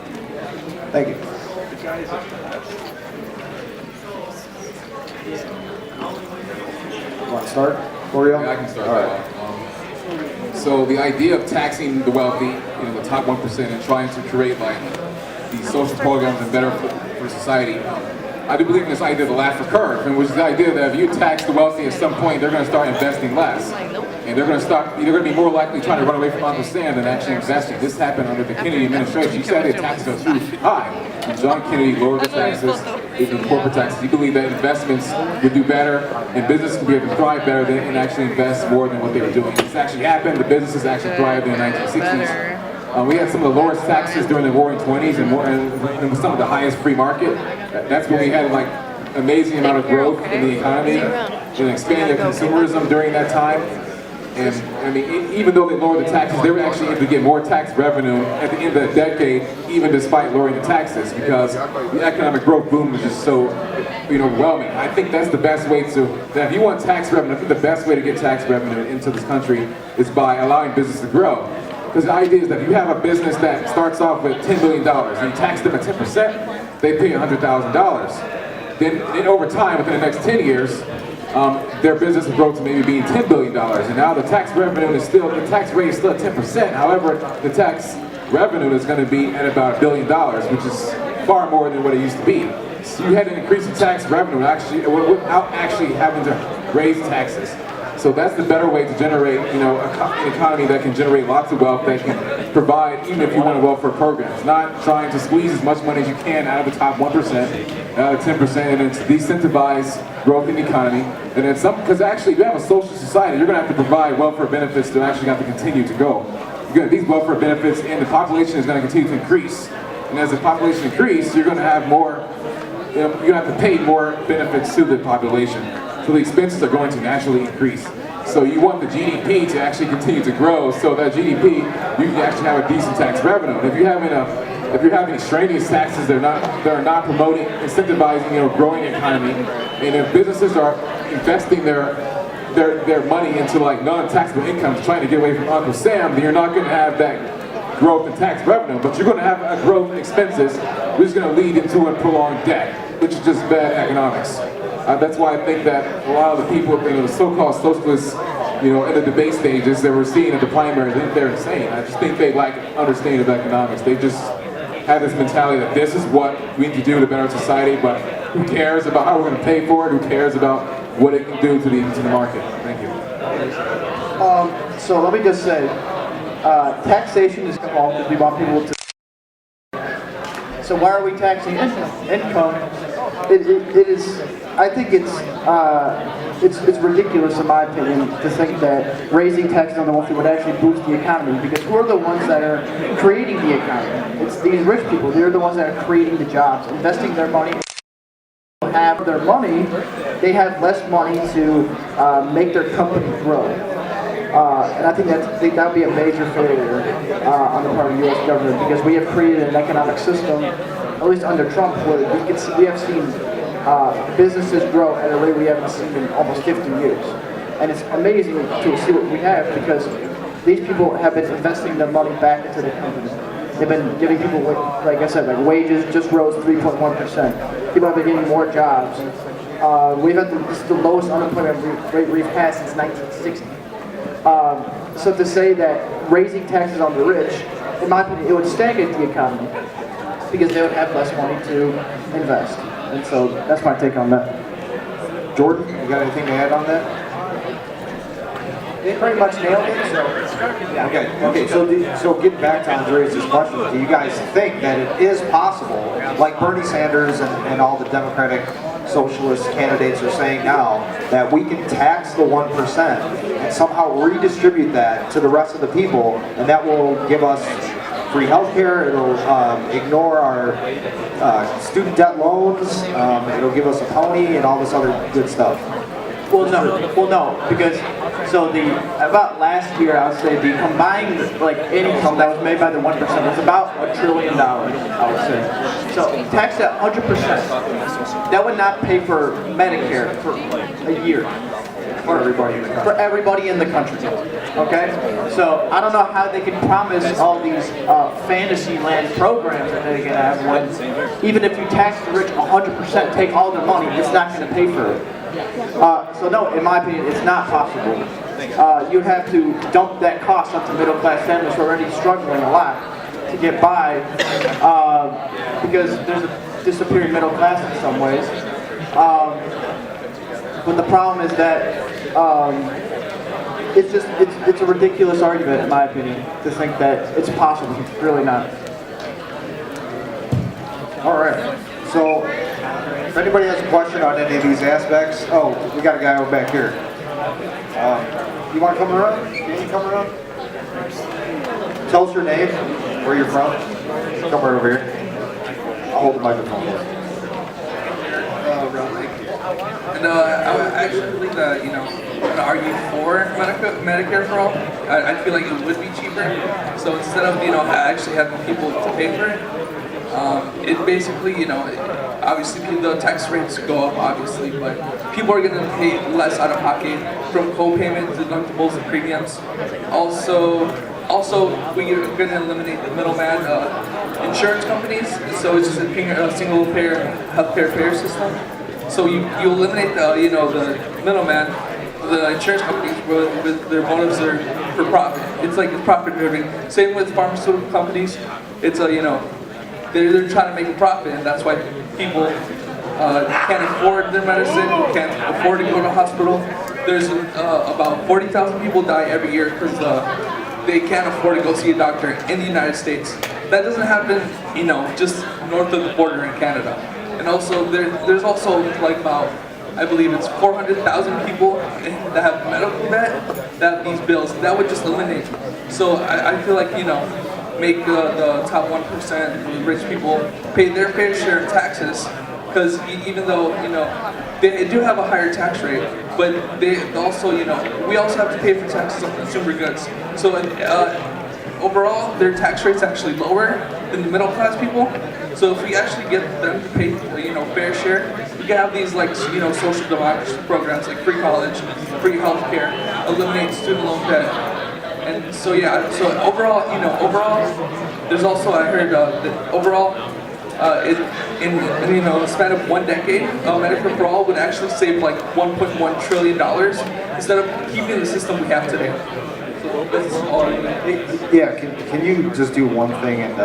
Thank you. Want to start? Oreo? Yeah, I can start. All right. So the idea of taxing the wealthy, the top 1%, and trying to create these social programs and better for society, I do believe in this idea of the Laffer curve, and which is the idea that if you tax the wealthy at some point, they're going to start investing less. And they're going to be more likely trying to run away from Uncle Sam than actually investing. This happened under the Kennedy administration. He said the taxes are too high. And John Kennedy lowered the taxes, the corporate taxes. He believed that investments would do better and businesses would be able to thrive better and actually invest more than what they were doing. This actually happened. The businesses actually thrived in the 1960s. We had some of the lowest taxes during the Roaring 20s and some of the highest free market. That's when we had amazing amount of growth in the economy and expanded consumerism during that time. And I mean, even though they lowered the taxes, they were actually able to get more tax revenue at the end of the decade, even despite lowering the taxes, because the economic growth boom was just so overwhelming. I think that's the best way that if you want tax revenue, I think the best way to get tax revenue into this country is by allowing business to grow. Because the idea is that if you have a business that starts off with $10 million and you tax them at 10%, they pay $100,000. Then over time, within the next 10 years, their business will grow to maybe being $10 billion. And now the tax revenue is the tax rate is still at 10%. However, the tax revenue is going to be at about $1 billion, which is far more than what it used to be. So you had an increase in tax revenue without actually having to raise taxes. So that's the better way to generate, an economy that can generate lots of wealth, that can provide, even if you want a welfare programs, not trying to squeeze as much money as you can out of the top 1%, out of 10%, and then to decentivize growth in the economy. And then because actually, if you have a social society, you're going to have to provide welfare benefits that actually have to continue to go. These welfare benefits, and the population is going to continue to increase. And as the population increases, you're going to have more, you're going to have to pay more benefits to the population. So the expenses are going to naturally increase. So you want the GDP to actually continue to grow, so that GDP, you can actually have a decent tax revenue. And if you're having extraneous taxes that are not promoting, incentivizing, growing economy, and if businesses are investing their money into non-taxable incomes, trying to get away from Uncle Sam, then you're not going to have that growth in tax revenue, but you're going to have a growth in expenses, which is going to lead into a prolonged debt, which is just bad economics. That's why I think that a lot of the people, the so-called socialists, in the debate stages that we're seeing at the primaries, they're insane. I just think they lack understanding of economics. They just have this mentality that this is what we need to do to better society, but who cares about how we're going to pay for it? Who cares about what it can do to the market? Thank you. So let me just say, taxation is called because we want people to. So why are we taxing income? It is. I think it's it's ridiculous in my opinion to think that raising taxes on the wealthy would actually boost the economy, because who are the ones that are creating the economy? It's these rich people. They're the ones that are creating the jobs, investing their money. Have their money, they have less money to make their company grow. And I think that would be a major failure on the part of the U.S. government, because we have created an economic system, at least under Trump, where we have seen businesses grow at a rate we haven't seen in almost 50 years. And it's amazing to see what we have, because these people have been investing their money back into the company. They've been giving people, like I said, like wages just rose 3.1%. People have been getting more jobs. This is the lowest unemployment rate we've had since 1960. So to say that raising taxes on the rich, in my opinion, it would stagnate the economy, because they would have less money to invest. And so that's my take on that. Jordan, you got anything to add on that? They pretty much nailed it. So Okay. So getting back to Andreas' question, do you guys think that it is possible, like Bernie Sanders and all the Democratic socialist candidates are saying now, that we can tax the 1% and somehow redistribute that to the rest of the people, and that will give us free healthcare, it'll ignore our student debt loans, it'll give us a pony and all this other good stuff? Well, no, because about last year, I would say the combined income that was made by the 1% was about $1 trillion, I would say. So taxed at 100%, that would not pay for Medicare for a year. For everybody in the country. Okay? So I don't know how they can promise all these fantasy land programs that they're going to have when even if you tax the rich 100%, take all their money, it's not going to pay for it. So no, in my opinion, it's not possible. You have to dump that cost onto middle-class families who are already struggling a lot to get by, because there's a disappearing middle class in some ways. But the problem is that it's a ridiculous argument, in my opinion, to think that it's possible. It's really not. All right. So, if anybody has a question on any of these aspects, we got a guy over back here. You want to come around? Can you come around? Tell us your name, where you're from. Come right over here. I'll hold the microphone for you. And I actually believe that, I'm going to argue for Medicare for all. I feel like it would be cheaper. So instead of, actually having people to pay for it, it basically, obviously the tax rates go up, obviously, but people are going to pay less out of pocket from co-payments, deductibles, and premiums. Also, we're going to eliminate the middleman insurance companies, so it's just a single-payer healthcare payer system. So you eliminate the middleman, the insurance companies with their motives are for profit. It's like profit driven. Same with pharmaceutical companies. It's they're trying to make a profit, and that's why people can't afford their medicine, can't afford to go to the hospital. There's about 40,000 people die every year because they can't afford to go see a doctor in the United States. That doesn't happen, just north of the border in Canada. And also, there's also about, I believe it's 400,000 people that have medical debt that have these bills. That would just eliminate. So I feel like, make the top 1%, the rich people, pay their fair share of taxes. Because even though, they do have a higher tax rate, but they also, we also have to pay for taxes on consumer goods. So overall, their tax rate's actually lower than the middle class people. So if we actually get them to pay, fair share, we can have these social democracy programs like free college, free healthcare, eliminate student loan debt, and so So overall, there's also I heard that overall, in a span of 1 decade, Medicare for all would actually save like $1.1 trillion instead of keeping the system we have today. Yeah, can you just do one thing and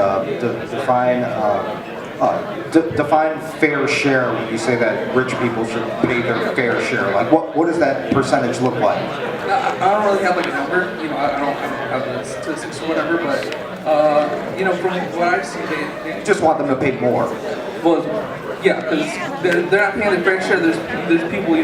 define fair share when you say that rich people should pay their fair share? Like, what does that percentage look like? I don't really have like a number, I don't have the statistics or whatever, but from what I've seen, they just want them to pay more. Well, yeah, because they're not paying their fair share. There's people,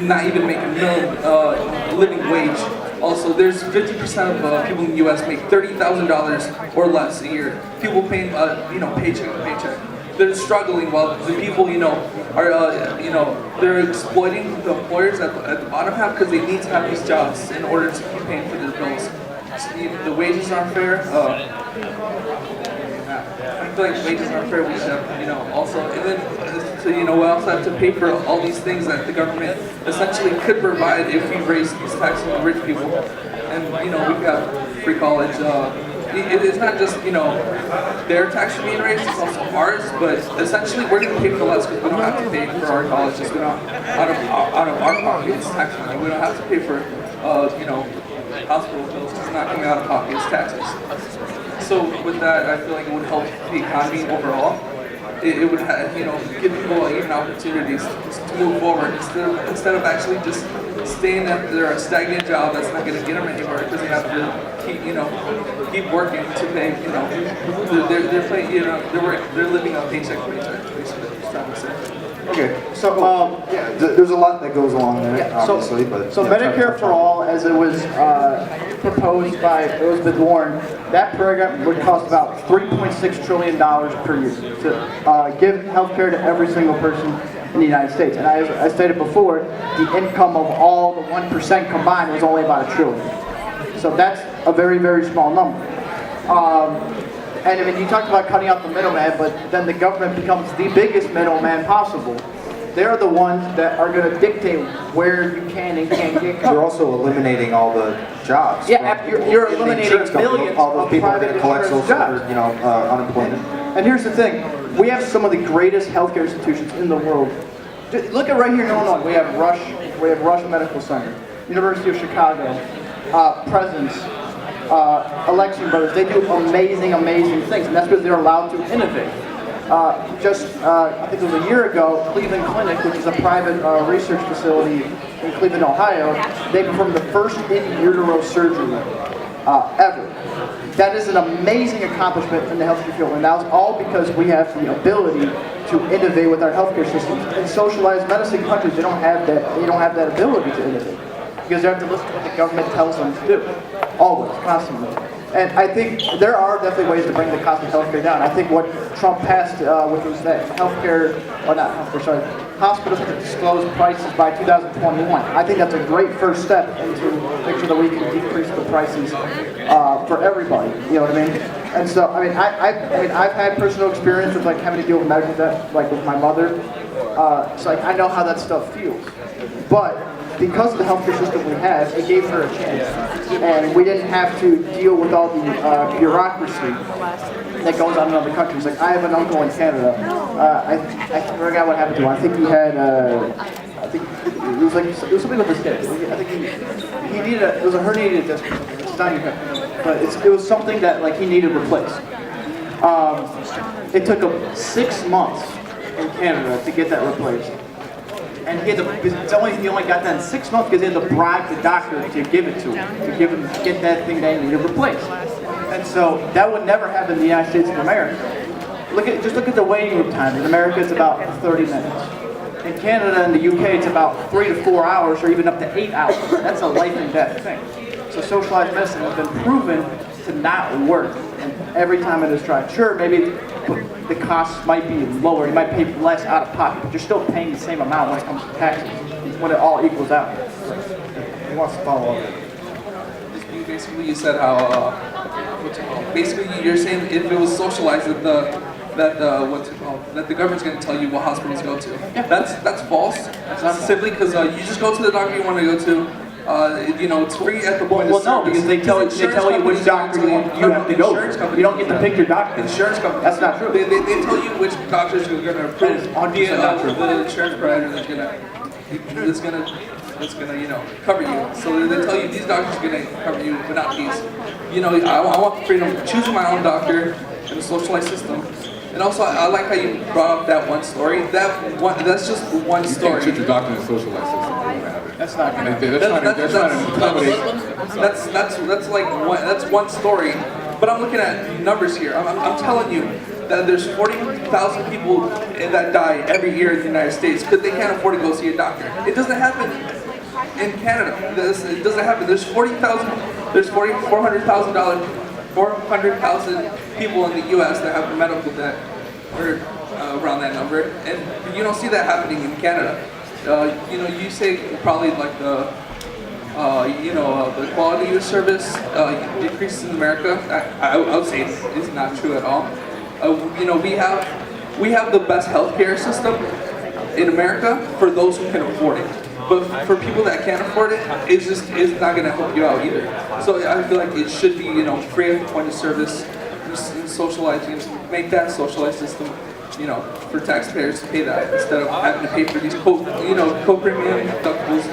not even make a minimum living wage. Also, there's 50% of people in the U.S. make $30,000 or less a year. People paying, paycheck to paycheck. They're struggling while the people, are, they're exploiting the employers at the bottom half because they need to have these jobs in order to keep paying for their bills. So, the wages aren't fair. I feel like wages aren't fair. We should have, also, and then, so, we also have to pay for all these things that the government essentially could provide if we raise these taxes on the rich people. And, we've got free college. It's not just, their tax being raised, it's also ours, but essentially we're going to pay for less because we don't have to pay for our colleges. We don't, out of our pocket, it's tax money. We don't have to pay for, hospital bills. It's not coming out of pocket, it's taxes. So with that, I feel like it would help the economy overall. It would, give people even opportunities to move forward instead of actually just staying at their stagnant job that's not going to get them anywhere because they have to keep working to pay. They're living on paycheck to paycheck. Basically, that's what I'm saying. Okay, so there's a lot that goes along there, obviously, but Medicare for All, as it was proposed by Elizabeth Warren, that program would cost about $3.6 trillion per year to give health care to every single person in the United States. And as I stated before, the income of all the 1% combined was only about $1 trillion. So that's a very, very small number. And I mean, you talked about cutting out the middleman, but then the government becomes the biggest middleman possible. They're the ones that are going to dictate where you can and can't get covered. You're also eliminating all the jobs. Yeah, you're eliminating millions all those of people are private going to collect insurance social, jobs. unemployment. And here's the thing: we have some of the greatest healthcare institutions in the world. Look at right here in Illinois. We have Rush Medical Center, University of Chicago, Presence. Election Brothers, they do amazing, amazing things, and that's because they're allowed to innovate. I think it was a year ago, Cleveland Clinic, which is a private research facility in Cleveland, Ohio, they performed the first in utero surgery ever. That is an amazing accomplishment in the healthcare field, and that was all because we have the ability to innovate with our healthcare systems. In socialized medicine countries, they don't have that ability to innovate, because they have to listen to what the government tells them to do, always, constantly. And I think there are definitely ways to bring the cost of healthcare down. I think what Trump passed, which was that hospitals have to disclose prices by 2021. I think that's a great first step into make sure that we can decrease the prices for everybody. You know what I mean? And so, I've had personal experience with having to deal with medical debt, with my mother. So I know how that stuff feels. But because of the healthcare system we have, it gave her a chance. And we didn't have to deal with all the bureaucracy that goes on in other countries. I have an uncle in Canada. I forgot what happened to him. I think he had, it was something with his hip. I think he needed it was a herniated disc. It's not even hip. But it was something that he needed replaced. It took him 6 months in Canada to get that replaced. And he only got that in 6 months because he had to bribe the doctor to give it to him, get that thing that he needed replaced. And so that would never happen in the United States of America. Just look at the waiting room time. In America, it's about 30 minutes. In Canada and the UK, it's about 3 to 4 hours, or even up to 8 hours. That's a life and death thing. So socialized medicine has been proven to not work, and every time it is tried. Sure, maybe the costs might be lower, you might pay less out of pocket, but you're still paying the same amount when it comes to taxes, when it all equals out. Who wants to follow up? Basically, you said how, basically you're saying if it was socialized that the government's going to tell you what hospitals to go to. Yeah. That's false. That's simply because you just go to the doctor you want to go to. It's free at the point of service. Well, no, because they tell you which doctor you have to go to. You don't get to pick your doctor. Insurance company. That's not true. They tell you which doctors you're going to approve. The insurance provider that's going to cover you. So they tell you these doctors are going to cover you, but not these. I want the freedom of choosing my own doctor in a socialized system. And also, I like how you brought up that one story. That's just one story. You can't choose your doctor in a socialized system. That's not going to. They're trying to accommodate. That's one story. But I'm looking at numbers here. I'm telling you, that there's 40,000 people that die every year in the United States because they can't afford to go see a doctor. It doesn't happen in Canada. It doesn't happen. There's 400,000 people in the U.S. that have medical debt, or around that number, and you don't see that happening in Canada. You say probably like the quality of service decreases in America. I would say it's not true at all. We have the best healthcare system in America for those who can afford it. But for people that can't afford it, it's not going to help you out either. So I feel like it should be, free at the point of service, socializing, make that socialized system, for taxpayers to pay that instead of having to pay for these co-premium deductibles.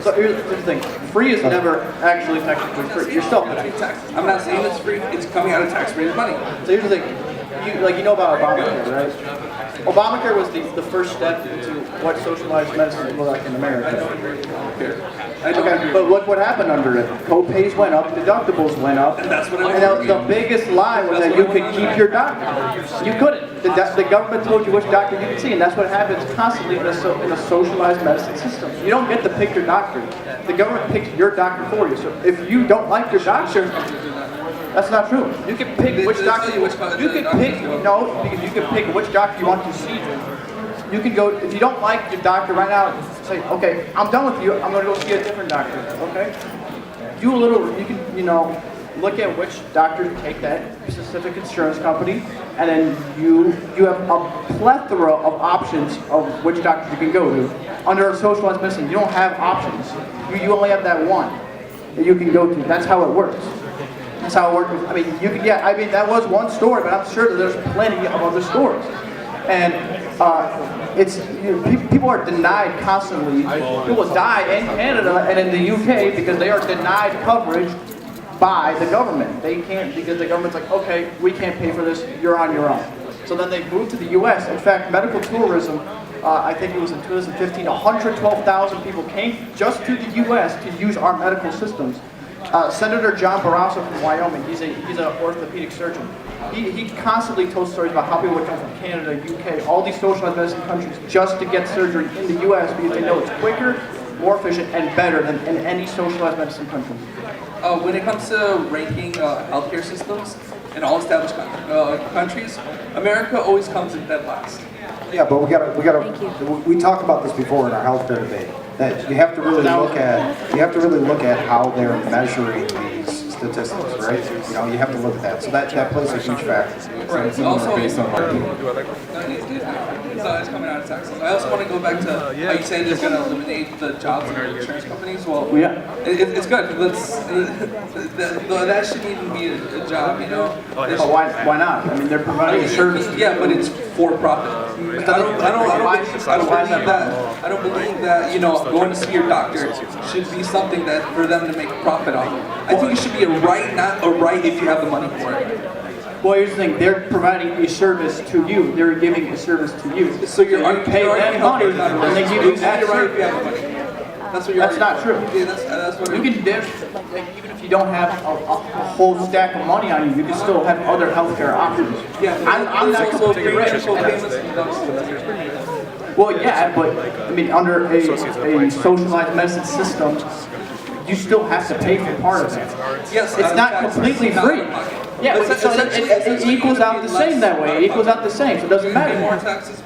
So here's the thing, free is never actually technically free. You're still paying taxes. I'm not saying it's free, it's coming out of taxpayers' money. So here's the thing, you know about Obamacare, right? Obamacare was the first step into what socialized medicine looked like in America. Okay, but look what happened under it. Co-pays went up, deductibles went up, and that was the biggest lie was that you could keep your doctor. You couldn't. The government told you which doctor you could see, and that's what happens constantly in a socialized medicine system. You don't get to pick your doctor. The government picks your doctor for you. So if you don't like your doctor, that's not true. You can pick which doctor you can pick which doctor you want to see. You can go, if you don't like your doctor right now, say, okay, I'm done with you, I'm going to go see a different doctor, okay? You can, look at which doctor to take that specific insurance company, and then you have a plethora of options of which doctor you can go to. Under socialized medicine, you don't have options. You only have that one that you can go to. That's how it works. That's how it works. That was one story, but I'm sure that there's plenty of other stories. And people are denied constantly. People die in Canada and in the UK because they are denied coverage by the government. They can't, because the government's like, okay, we can't pay for this, you're on your own. So then they moved to the US. In fact, medical tourism, I think it was in 2015, 112,000 people came just to the US to use our medical systems. Senator John Barrasso from Wyoming, he's an orthopedic surgeon. He constantly told stories about how people would come from Canada, UK, all these socialized medicine countries just to get surgery in the US because they know it's quicker, more efficient, and better than in any socialized medicine country. When it comes to ranking healthcare systems in all established countries, America always comes in dead last. Yeah, but we talked about this before in our healthcare debate, that you have to really look at how they're measuring these statistics, right? You have to look at that. So that plays a huge factor. Right. It's also based on it's coming out of taxes. I also want to go back to how you said it's going to eliminate the jobs in the insurance companies. Well, it's good. That shouldn't even be a job, Why not? I mean, they're providing a service. Yeah, but it's for profit. I don't believe that going to see your doctor should be something that for them to make a profit on. I think it should be a right, not a right if you have the money for it. Well, here's the thing, they're providing a service to you. They're giving a service to you. So you pay them money, and they give you that service. That's not true. That's what you can, even if you don't have a whole stack of money on you, you can still have other healthcare options. Yeah, I'm not completely rich. Well, yeah, but I mean, under a socialized medicine system, you still have to pay for part of it. Yes, it's not completely free. Yeah, so it equals out the same that way. It equals out the same, so it doesn't matter.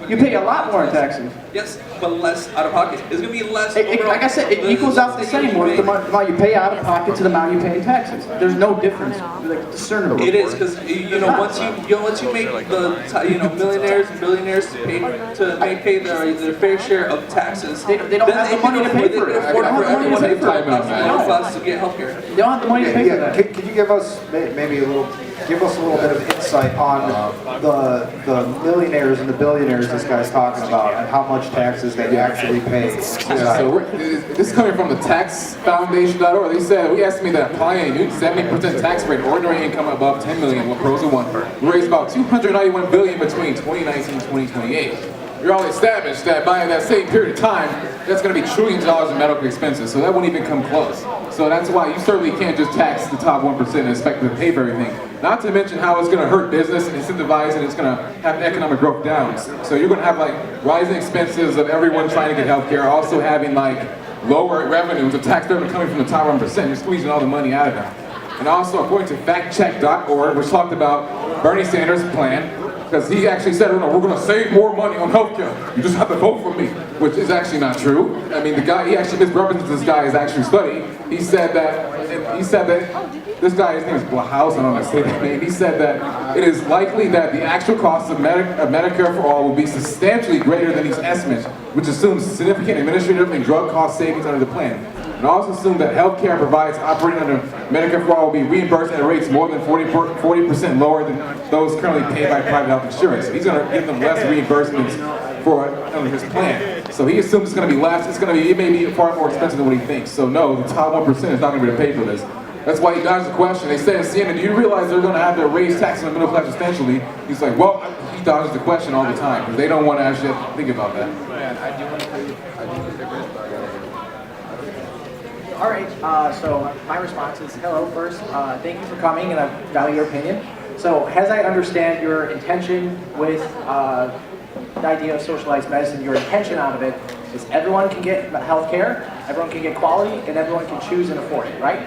You pay a lot more in taxes. Yes, but less out of pocket. It's going to be less. Like I said, it equals out the same. With the amount you pay out of pocket to the amount you pay in taxes. There's no difference, discernible. It is because once you make the millionaires and billionaires pay their fair share of taxes, they don't have the money to pay for it. They don't have the money to pay for it. To get healthcare. They don't have the money to pay for that. Can you give us maybe a little bit of insight on the millionaires and the billionaires this guy's talking about and how much taxes they actually pay? So this is coming from the taxfoundation.org. They said, we estimate that applying a new 70% tax rate, ordinary income above 10 million, what pros are one, will raise about $291 billion between 2019 and 2028. we already established that by that same period of time, that's going to be trillions of dollars in medical expenses, so that won't even come close. So that's why you certainly can't just tax the top 1% and expect them to pay for everything. Not to mention how it's going to hurt business and incentivize, and it's going to have economic growth down. So you're going to have like rising expenses of everyone trying to get health care, also having like lower revenues of tax revenue coming from the top 1%. You're squeezing all the money out of them. And also, according to factcheck.org, which talked about Bernie Sanders' plan, because he actually said, no, we're going to save more money on healthcare. You just have to vote for me, which is actually not true. I mean, the guy, he actually misrepresented this guy's actual study. He said that this guy, his name is Blahouse, I don't know how to say that name. He said that it is likely that the actual cost of Medicare for all will be substantially greater than these estimates, which assumes significant administrative and drug cost savings under the plan. And also assume that healthcare providers operating under Medicare for all will be reimbursed at rates more than 40% lower than those currently paid by private health insurance. He's going to give them less reimbursements for under his plan. So he assumes it's going to be less. It may be far more expensive than what he thinks. So no, the top 1% is not going to be able to pay for this. That's why he dodged the question. They said in CNN, do you realize they're going to have to raise taxes on the middle class substantially? He's like, well, he dodges the question all the time because they don't want to actually think about that. I do want to agree. All right, so my response is, hello first. Thank you for coming, and I value your opinion. So as I understand your intention with the idea of socialized medicine, your intention out of it is everyone can get health care, everyone can get quality, and everyone can choose and afford it, right?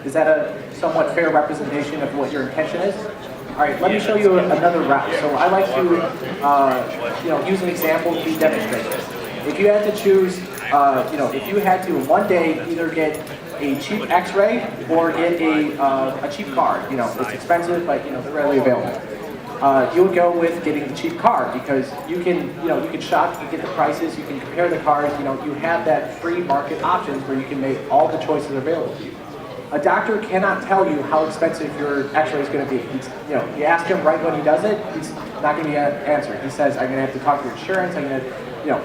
Is that a somewhat fair representation of what your intention is? All right, let me show you another route. So I like to use an example to demonstrate this. If you had to choose, if you had to one day either get a cheap X-ray or get a cheap car, it's expensive, but they're readily available. You would go with getting the cheap car because you can shop, you can get the prices, you can compare the cars. You have that free market options where you can make all the choices available to you. A doctor cannot tell you how expensive your X-ray is going to be. You ask him right when he does it, he's not going to get an answer. He says, "I'm going to have to talk to your insurance."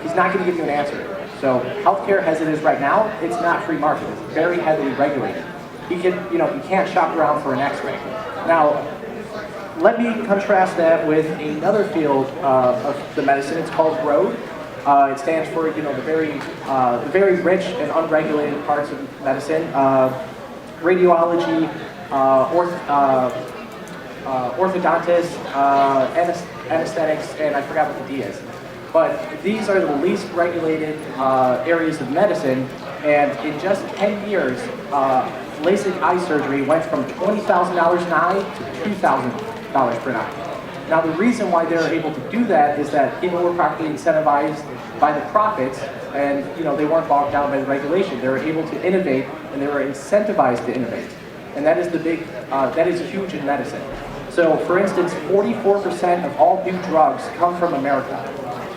He's not going to give you an answer. So healthcare, as it is right now, it's not free market. It's very heavily regulated. You can't shop around for an X-ray. Now, let me contrast that with another field of the medicine. It's called REUPLOAD. It stands for the very rich and unregulated parts of medicine. Radiology, orthodontists, anesthetics, and I forgot what the D is. But these are the least regulated areas of medicine, and in just 10 years, LASIK eye surgery went from $20,000 an eye to $2,000 per eye. Now the reason why they're able to do that is that people were properly incentivized by the profits, and they weren't bogged down by the regulation. They were able to innovate, and they were incentivized to innovate, and that is that is huge in medicine. So, for instance, 44% of all new drugs come from America.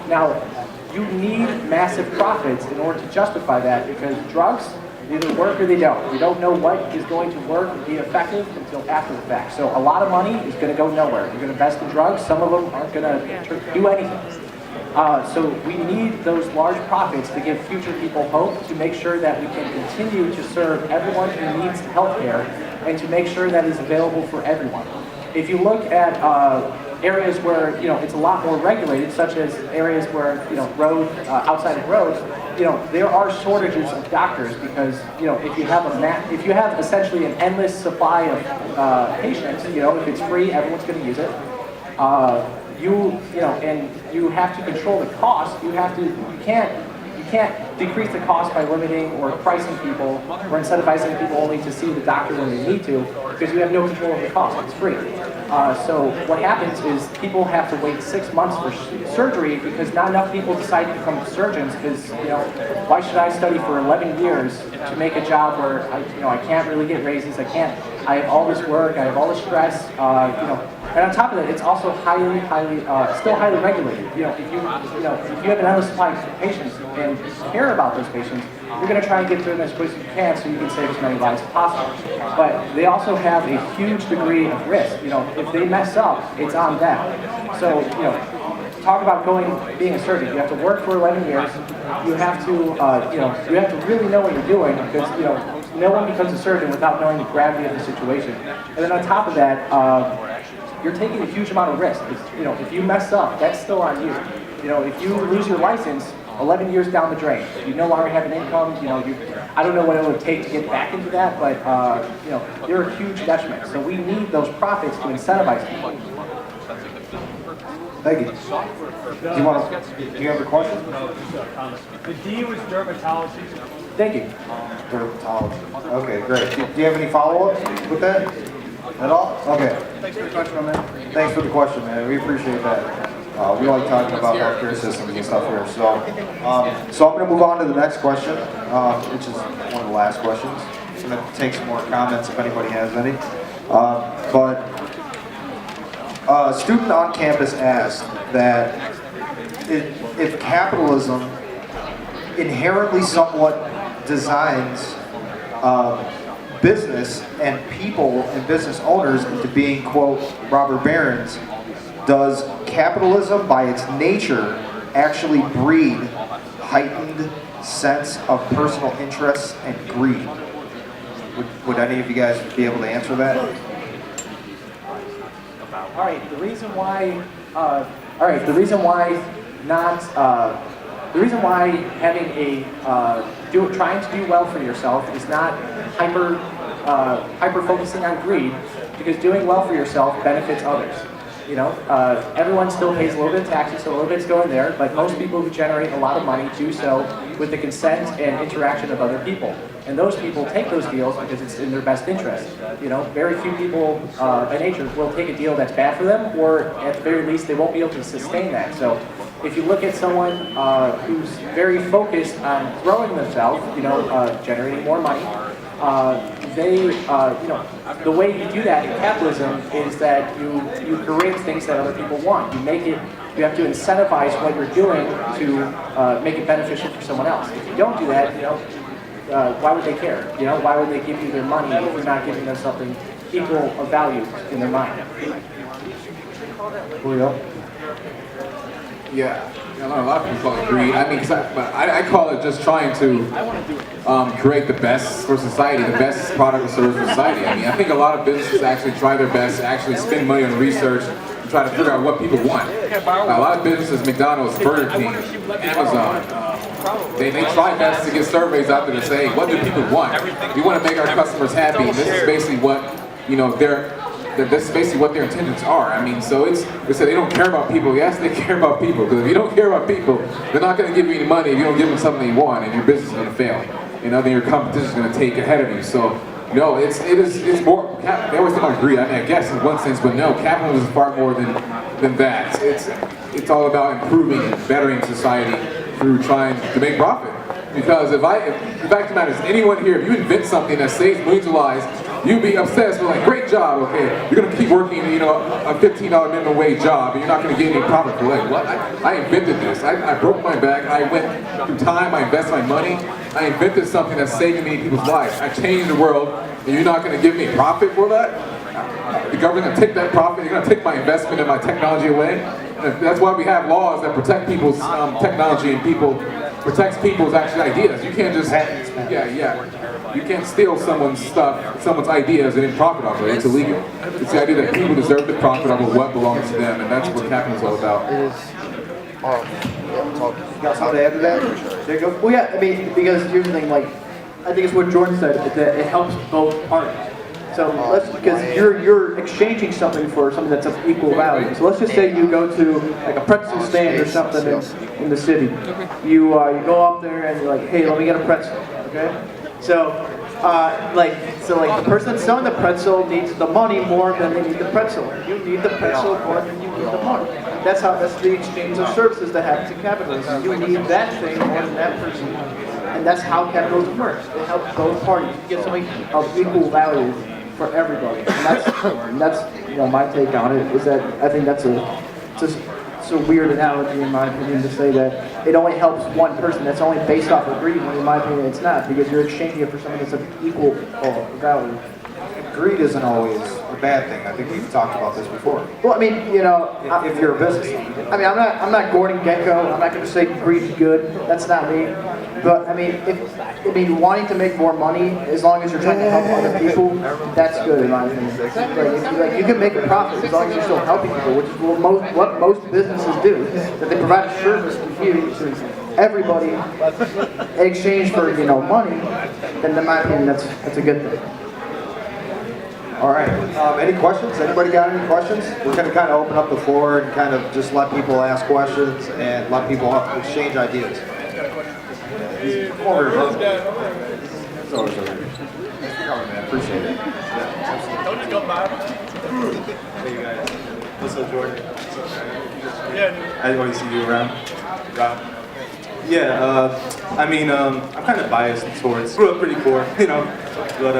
Now, you need massive profits in order to justify that because drugs either work or they don't. We don't know what is going to work and be effective until after the fact. So a lot of money is going to go nowhere. You're going to invest in drugs. Some of them aren't going to do anything. So we need those large profits to give future people hope, to make sure that we can continue to serve everyone who needs health care and to make sure that it's available for everyone. If you look at areas where it's a lot more regulated, such as areas where outside of roads, there are shortages of doctors because if you have essentially an endless supply of patients, if it's free, everyone's going to use it. And you have to control the cost. You can't decrease the cost by limiting or pricing people or incentivizing people only to see the doctor when they need to, because you have no control of the cost. It's free. So what happens is people have to wait 6 months for surgery because not enough people decide to become surgeons. Because why should I study for 11 years to make a job where I can't really get raises? I have all this work. I have all this stress. And on top of that, it's also still highly regulated. If you have an endless supply of patients and care about those patients, you're going to try and get through them as quick as you can so you can save as many lives as possible. But they also have a huge degree of risk. If they mess up, it's on them. So, talk about being a surgeon. You have to work for 11 years. You have to really know what you're doing because, no one becomes a surgeon without knowing the gravity of the situation. And then on top of that, you're taking a huge amount of risk. You know, if you mess up, that's still on you. You know, if you lose your license, 11 years down the drain, you no longer have an income. You know, I don't know what it would take to get back into that, but you know, you're a huge detriment. So we need those profits to incentivize people. Thank you. Do you have a question? The D was dermatology. Thank you. Dermatology. Okay, great. Do you have any follow-up with that at all? Okay. Thanks for the question, man. Thanks for the question, man. We appreciate that. We like talking about healthcare systems and stuff here. So I'm going to move on to the next question, which is one of the last questions. I'm going to take some more comments if anybody has any. But a student on campus asked that if capitalism inherently somewhat designs business and people and business owners into being, quote, robber barons, does capitalism by its nature actually breed heightened sense of personal interests and greed? Would any of you guys be able to answer that? All right, the reason why having trying to do well for yourself is not hyper focusing on greed, because doing well for yourself benefits others. You know, everyone still pays a little bit of taxes, so a little bit's going there, but most people who generate a lot of money do so with the consent and interaction of other people. And those people take those deals because it's in their best interest. You know, very few people by nature will take a deal that's bad for them, or at the very least, they won't be able to sustain that. So if you look at someone who's very focused on growing themselves, you know, generating more money, you know, the way you do that in capitalism is that you create things that other people want. You have to incentivize what you're doing to make it beneficial for someone else. If you don't do that, you know, why would they care? You know, why would they give you their money if you're not giving them something equal of value in their mind? Yeah, a lot of people agree. I mean, I call it just trying to create the best for society, the best product or service for society. I mean, I think a lot of businesses actually try their best to actually spend money on research and try to figure out what people want. A lot of businesses, McDonald's, Burger King, Amazon, they try best to get surveys out there to say, what do people want? We want to make our customers happy. And this is basically what, you know, this is basically what their intentions are. I mean, so they say they don't care about people. Yes, they care about people, because if you don't care about people, they're not going to give you any money if you don't give them something they want, and your business is going to fail. You know, then your competition is going to take ahead of you. So, no, it's more. They always talk about greed. I mean, I guess in one sense, but no, capitalism is far more than that. It's all about improving and bettering society through trying to make profit. Because the fact of the matter is, anyone here, if you invent something that saves millions of lives, you'd be obsessed with, like, great job, okay, you're going to keep working, you know, a $15 minimum wage job, and you're not going to get any profit for it. What? I invented this. I broke my back. I went through time. I invested my money. I invented something that's saving many people's lives. I changed the world, and you're not going to give me profit for that? The government's going to take that profit. You're going to take my investment and my technology away. And that's why we have laws that protect people's technology and protects people's actual ideas. You can't just, you can't steal someone's stuff, someone's ideas and then profit off of it. It's illegal. It's the idea that people deserve to profit off of what belongs to them, and that's what capitalism is all about. You got something to add to that, Jacob? Well, yeah, I mean, because here's the thing, like, I think it's what Jordan said, that it helps both parties. So because you're exchanging something for something that's of equal value. So let's just say you go to like a pretzel stand or something in the city. You go up there and you're like, hey, let me get a pretzel, okay? So the person that's selling the pretzel needs the money more than they need the pretzel. You need the pretzel more than you need the money. That's the exchange of services that happens in capitalism. You need that thing more than that person. And that's how capitalism works. It helps both parties. You get something of equal value for everybody. And that's you know, my take on it, is that I think that's it's a weird analogy in my opinion to say that it only helps one person. That's only based off of greed, when in my opinion it's not, because you're exchanging it for something that's of equal value. Greed isn't always a bad thing. I think we've talked about this before. Well, I mean, you know, If you're a business. I mean, I'm not Gordon Gekko. I'm not going to say greed is good. That's not me. But I mean, wanting to make more money as long as you're trying to help other people, that's good in my opinion. Like, you can make a profit as long as you're still helping people, which is what most businesses do. That they provide a service to everybody in exchange for money. Then in my opinion, that's a good thing. All right. Any questions? Anybody got any questions? We're going to kind of open up the floor and kind of just let people ask questions and let people exchange ideas. Come over here, bro. It's always over here. Thanks for coming, man. Appreciate it. Yeah. Don't just come by. Hey, you guys. What's up, Jordan? Yeah. I always see you around. Rob. Yeah, I mean, I'm kind of biased towards, grew up pretty poor, but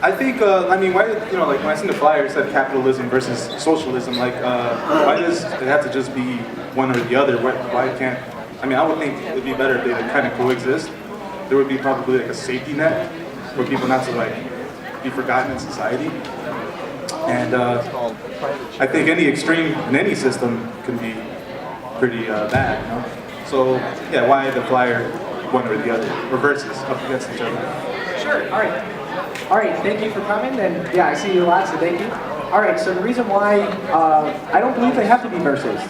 I think, I mean, why, like when I seen the flyer, it said capitalism versus socialism, like, why does it have to just be one or the other? Why can't, I mean, I would think it'd be better if they kind of coexist. There would be probably like a safety net for people not to like be forgotten in society. And I think any extreme in any system can be pretty bad, So, yeah, why the flyer one or the other, or versus, up against each other? Sure, all right, thank you for coming, and yeah, I see you a lot, so thank you. All right, so the reason why I don't believe they have to be versus,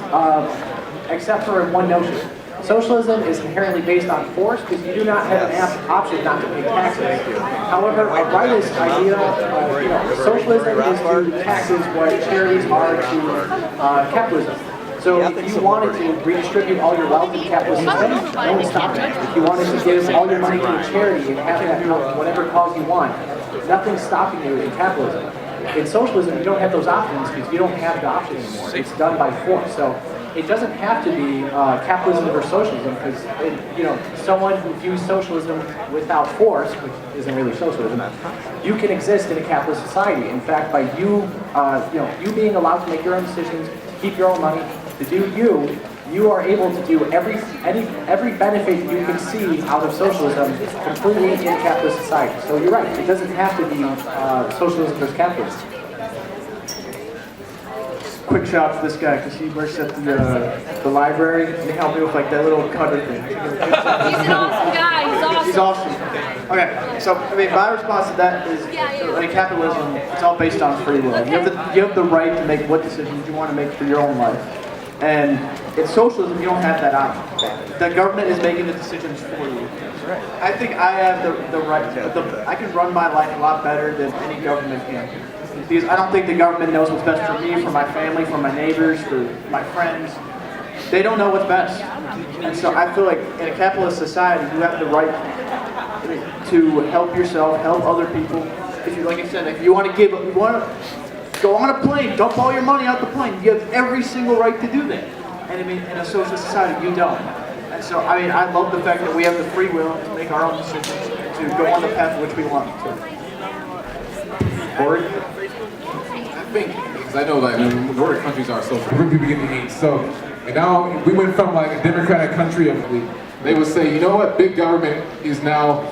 except for one notion. Socialism is inherently based on force because you do not have an option not to pay taxes. However, a rightist idea, socialism is to taxes what charities are to capitalism. So if you wanted to redistribute all your wealth in capitalist system, no one stopped you. If you wanted to give all your money to a charity and have that help whatever cause you want, nothing's stopping you in capitalism. In socialism, you don't have those options because you don't have the option anymore. It's done by force. So it doesn't have to be capitalism versus socialism because someone who views socialism without force, which isn't really socialism, you can exist in a capitalist society. In fact, by you being allowed to make your own decisions, keep your own money, to do you are able to do every benefit you can see out of socialism completely in capitalist society. So you're right, it doesn't have to be socialism versus capitalism. Quick shout out to this guy because he works at the library and he helped me with like that little cutter thing. He's an awesome guy. He's awesome. He's awesome. Okay, so I mean, my response to that is, in capitalism, it's all based on free will. You have the right to make what decisions you want to make for your own life. And in socialism, you don't have that option. The government is making the decisions for you. I think I have the right. I can run my life a lot better than any government can. Because I don't think the government knows what's best for me, for my family, for my neighbors, for my friends. They don't know what's best. And so I feel like in a capitalist society, you have the right to help yourself, help other people. If you, like I said, if you want to go on a plane, dump all your money out the plane. You have every single right to do that. And I mean, in a socialist society, you don't. And so, I mean, I love the fact that we have the free will to make our own decisions, to go on the path which we want to. Corey? I think, because I know that Nordic countries are so people begin to hate. So, and now we went from like a democratic country of, they would say, you know what, big government is now,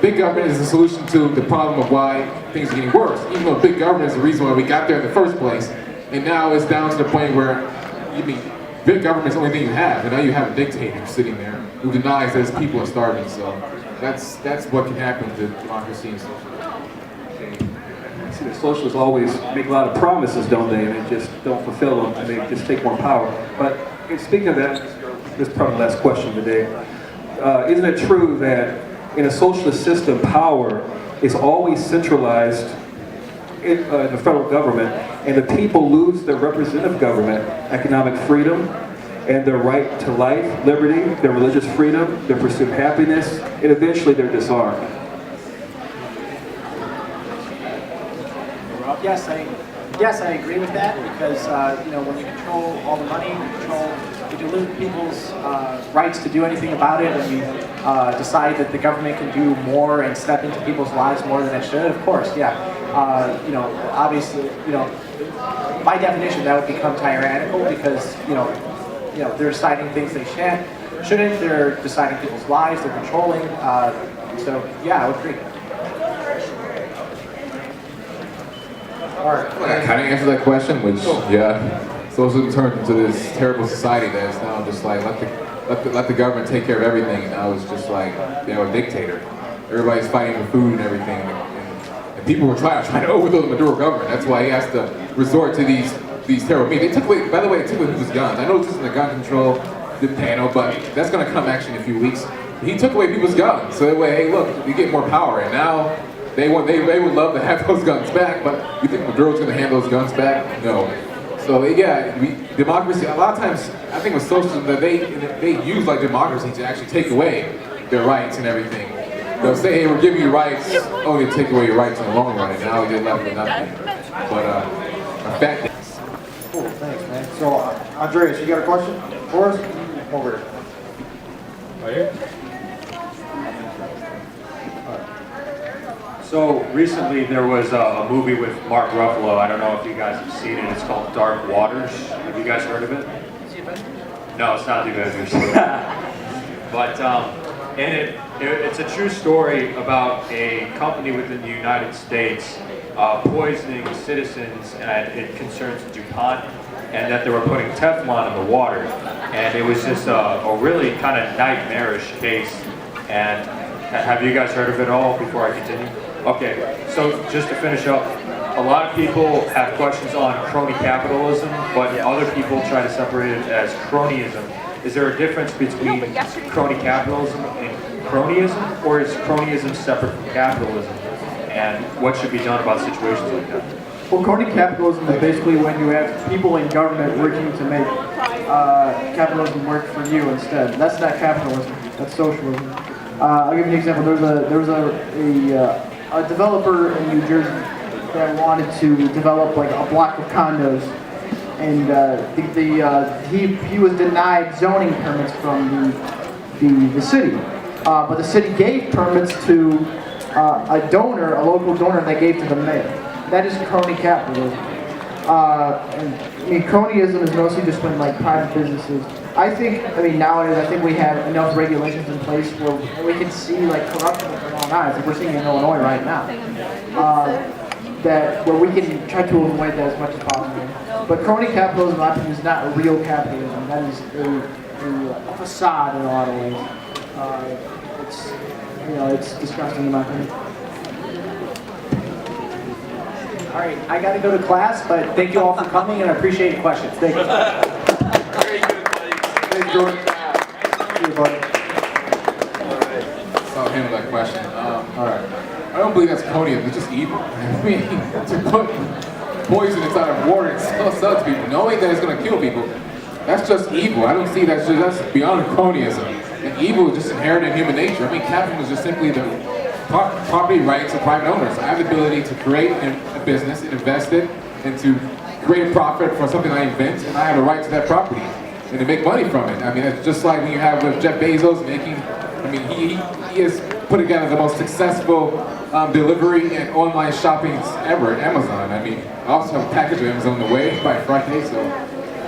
big government is the solution to the problem of why things are getting worse. Even though big government is the reason why we got there in the first place. And now it's down to the point where, big government is the only thing you have. And now you have a dictator sitting there who denies that his people are starving. So that's what can happen to democracy and socialism. See, the socialists always make a lot of promises, don't they? And they just don't fulfill them, and they just take more power. But speaking of that, this is probably the last question today. Isn't it true that in a socialist system, power is always centralized in the federal government, and the people lose their representative government, economic freedom, and their right to life, liberty, their religious freedom, their pursuit of happiness, and eventually they're disarmed? Yes, I agree with that because when you control all the money, you dilute people's rights to do anything about it, and you decide that the government can do more and step into people's lives more than it should. Of course, obviously, by definition, that would become tyrannical because they're deciding things they shouldn't. They're deciding people's lives. They're controlling. So yeah, I would agree. All right. I kind of answered that question, which, yeah, socialism turned into this terrible society that is now just like, let the government take care of everything, and now it's just like, you know, a dictator. Everybody's fighting for food and everything, and people were trying to overthrow the Maduro government. That's why he has to resort to these terrible means. They took away, by the way, they took away people's guns. I know this isn't a gun control panel, but that's going to come actually in a few weeks. He took away people's guns, so that way, hey, look, you get more power, and now they would love to have those guns back, but you think Maduro's going to hand those guns back? No. So yeah, democracy, a lot of times, I think with socialism, that they use like democracy to actually take away their rights and everything. They'll say, hey, we're giving you rights, only to take away your rights in the long run, and now you're left with nothing. But, Cool, thanks, man. So, Andreas, you got a question for us? Over here. Right here? So recently there was a movie with Mark Ruffalo. I don't know if you guys have seen it. It's called Dark Waters. Have you guys heard of it? No, it's not The Avengers. But it's a true story about a company within the United States poisoning citizens, and it concerns DuPont, and that they were putting Teflon in the water. And it was just a really kind of nightmarish case. And have you guys heard of it all before I continue? Okay, so just to finish up, a lot of people have questions on crony capitalism, but other people try to separate it as cronyism. Is there a difference between crony capitalism and cronyism, or is cronyism separate from capitalism? And what should be done about situations like that? Well, crony capitalism is basically when you have people in government working to make capitalism work for you instead. That's not capitalism, that's socialism. I'll give you an example. There was a developer in New Jersey that wanted to develop like a block of condos, and he was denied zoning permits from the city, but the city gave permits to a donor, a local donor that gave to the mayor. That is crony capitalism. Cronyism is mostly just when like private businesses. Nowadays I think we have enough regulations in place where we can see like corruption with our own eyes. Like we're seeing in Illinois right now. Where we can try to avoid that as much as possible. But crony capitalism, in my opinion, is not a real capitalism. That is a facade in a lot of ways. It's disgusting in my opinion. All right, I got to go to class, but thank you all for coming, and I appreciate your questions. Thank you. Very good, buddy. Thanks, Jordan. See you, buddy. So I'll handle that question. All right. I don't believe that's cronyism. It's just evil. I mean, to put poison inside of water and sell it to people, knowing that it's going to kill people, that's just evil. I don't see that's beyond cronyism. And evil is just inherent in human nature. I mean, capitalism is just simply the property rights of private owners. I have the ability to create a business and invest it and to create a profit for something I invent, and I have a right to that property and to make money from it. I mean, it's just like when you have with Jeff Bezos making, he has put together the most successful delivery and online shopping ever at Amazon. I also have a package of Amazon on the way by Friday,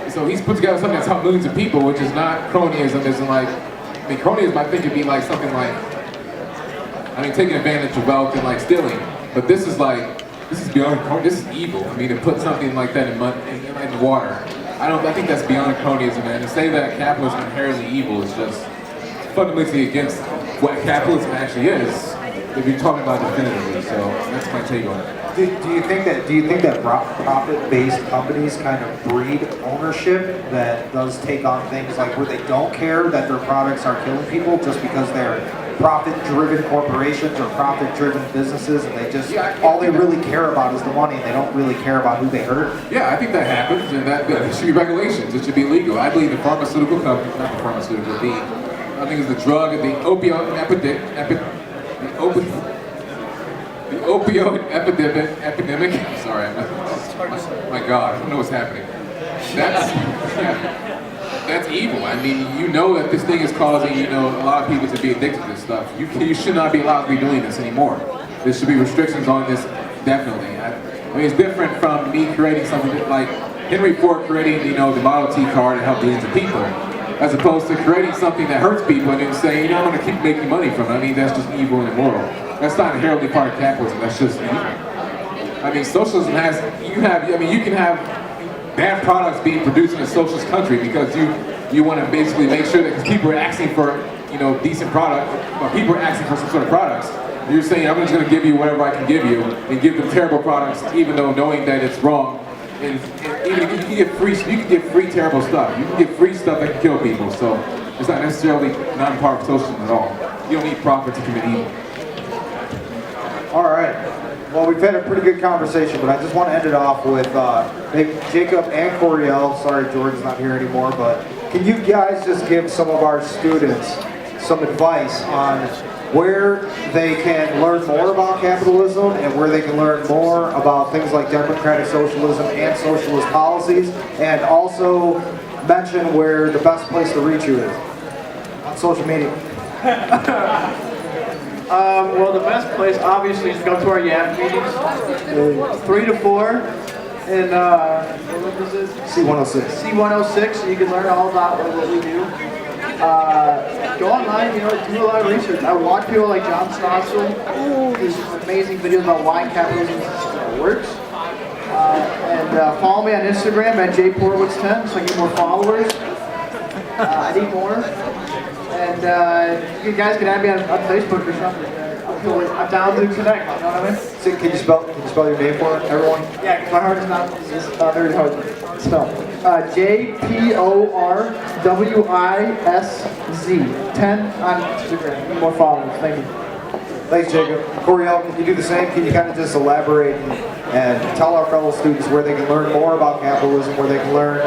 so he's put together something that's helped millions of people, which is not cronyism. Cronyism, I think, would be like something like, taking advantage of wealth and like stealing. But this is beyond, this is evil. To put something like that in water. I think that's beyond cronyism, and to say that capitalism is inherently evil is just fundamentally against what capitalism actually is, if you're talking about definitively. So that's my take on it. Do you think that profit-based companies kind of breed ownership that does take on things like where they don't care that their products are killing people just because they're profit-driven corporations or profit-driven businesses, and all they really care about is the money, and they don't really care about who they hurt? Yeah, I think that happens, and that there should be regulations. It should be legal. I believe the pharmaceutical companies, not the pharmaceutical, I think it's the drug and the opioid epidemic. Sorry, my God, I don't know what's happening. That's evil. You know that this thing is causing, a lot of people to be addicted to this stuff. You should not be allowed to be doing this anymore. There should be restrictions on this, definitely. It's different from me creating something like Henry Ford creating, the Model T car to help millions of people, as opposed to creating something that hurts people and then saying, I'm going to keep making money from it. That's just evil and immoral. That's not inherently part of capitalism. That's just evil. I mean, socialism has, you can have bad products being produced in a socialist country because you want to basically make sure that, because people are asking for, decent product, or people are asking for some sort of products. You're saying, I'm just going to give you whatever I can give you, and give them terrible products, even though knowing that it's wrong. And even if you can get free terrible stuff. You can get free stuff that can kill people. So it's not necessarily not part of socialism at all. You don't need profit to commit evil. All right. Well, we've had a pretty good conversation, but I just want to end it off with Jacob and Coriel. Sorry, George's not here anymore, but can you guys just give some of our students some advice on where they can learn more about capitalism and where they can learn more about things like democratic socialism and socialist policies, and also mention where the best place to reach you is on social media? Well, the best place, obviously, is to go to our YAP meetings, 3 to 4, in, what is it? C106. C106, so you can learn all about what we do. Go online, do a lot of research. I watch people like John Stossel, these amazing videos about why capitalism works. And follow me on Instagram at jporowitz10 so I get more followers. I need more. And you guys can add me on Facebook or something. I'm down to connect, you know what I mean? So can you spell your name for everyone? Yeah, because my heart is not very hard to spell. JPORWISZ 10 on Instagram. Need more followers. Thank you. Thanks, Jacob. Coriel, can you do the same? Can you kind of just elaborate and tell our fellow students where they can learn more about capitalism, where they can learn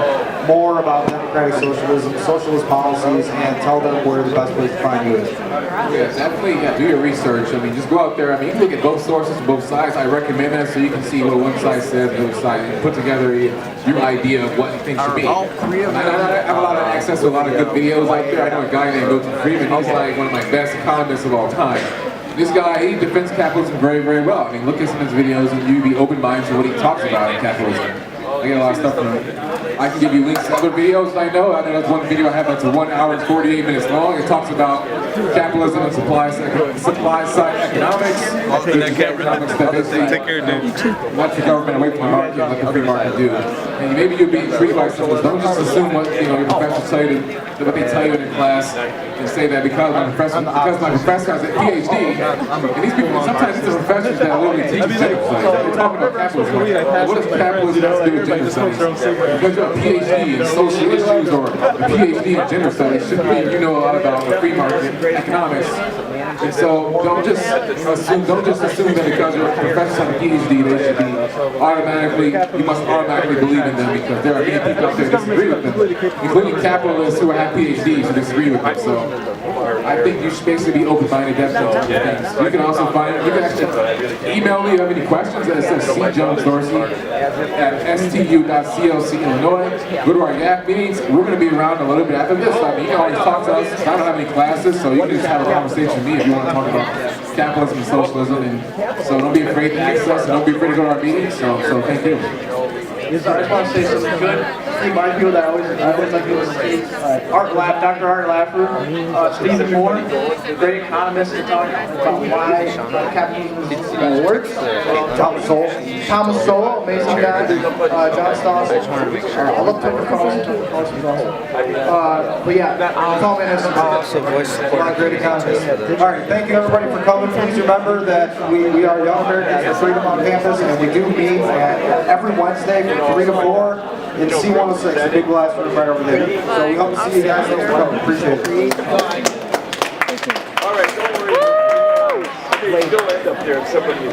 more about democratic socialism, socialist policies, and tell them where the best place to find you is? Yeah, definitely do your research. I mean, just go out there. I mean, you can look at both sources from both sides. I recommend that so you can see what one side says, the other side, and put together your idea of what things should be. I have a lot of access to a lot of good videos out there. I know a guy named Milton Friedman. He's like one of my best economists of all time. This guy, he defends capitalism very, very well. I mean, look at some of his videos and you be open-minded to what he talks about in capitalism. I get a lot of stuff from him. I can give you links to other videos I know. I know there's one video I have that's 1 hour and 48 minutes long. It talks about capitalism and supply side economics. Economics that basically let the government away from the market and let the free market do. And maybe you'll be intrigued by some of this. Don't just assume what your professors tell you, what they tell you in class, and say that because my professor has a PhD, and these people, sometimes it's the professors that literally teach gender studies. They're talking about capitalism. What does capitalism have to do with gender studies? Because you're a PhD in social issues or a PhD in gender studies shouldn't mean you know a lot about the free market economics. And so don't just assume that because your professors have a PhD, they should be you must automatically believe in them, because there are many people out there who disagree with them, including capitalists who have PhDs who disagree with them. So I think you should basically be open-minded definitely to things. You can also you can actually email me if you have any questions. It says cjonesdorsey@stu.clc Illinois. Go to our YAP meetings. We're going to be around a little bit after this. I mean, you can always talk to us. I don't have any classes, so you can just have a conversation with me if you want to talk about capitalism and socialism. And so don't be afraid to access, and don't be afraid to go to our meetings. So thank you. Yes, I just want to say something good. Remind people that I always like to listen to Dr. Art Laffer, Stephen Moore, great economist, to talk about why capitalism works. Thomas Sowell, amazing guy. John Stossel. I love Tucker Carlson. But yeah, call me as a lot of great economists. All right, thank you everybody for coming. Please remember that we are Young Americans for Freedom on campus, and we do meet every Wednesday from 3 to 4 in C106, the big glass room right over there. So we hope to see you guys. Thanks for coming. Appreciate it. All right, don't worry. I think you'll end up there, except when you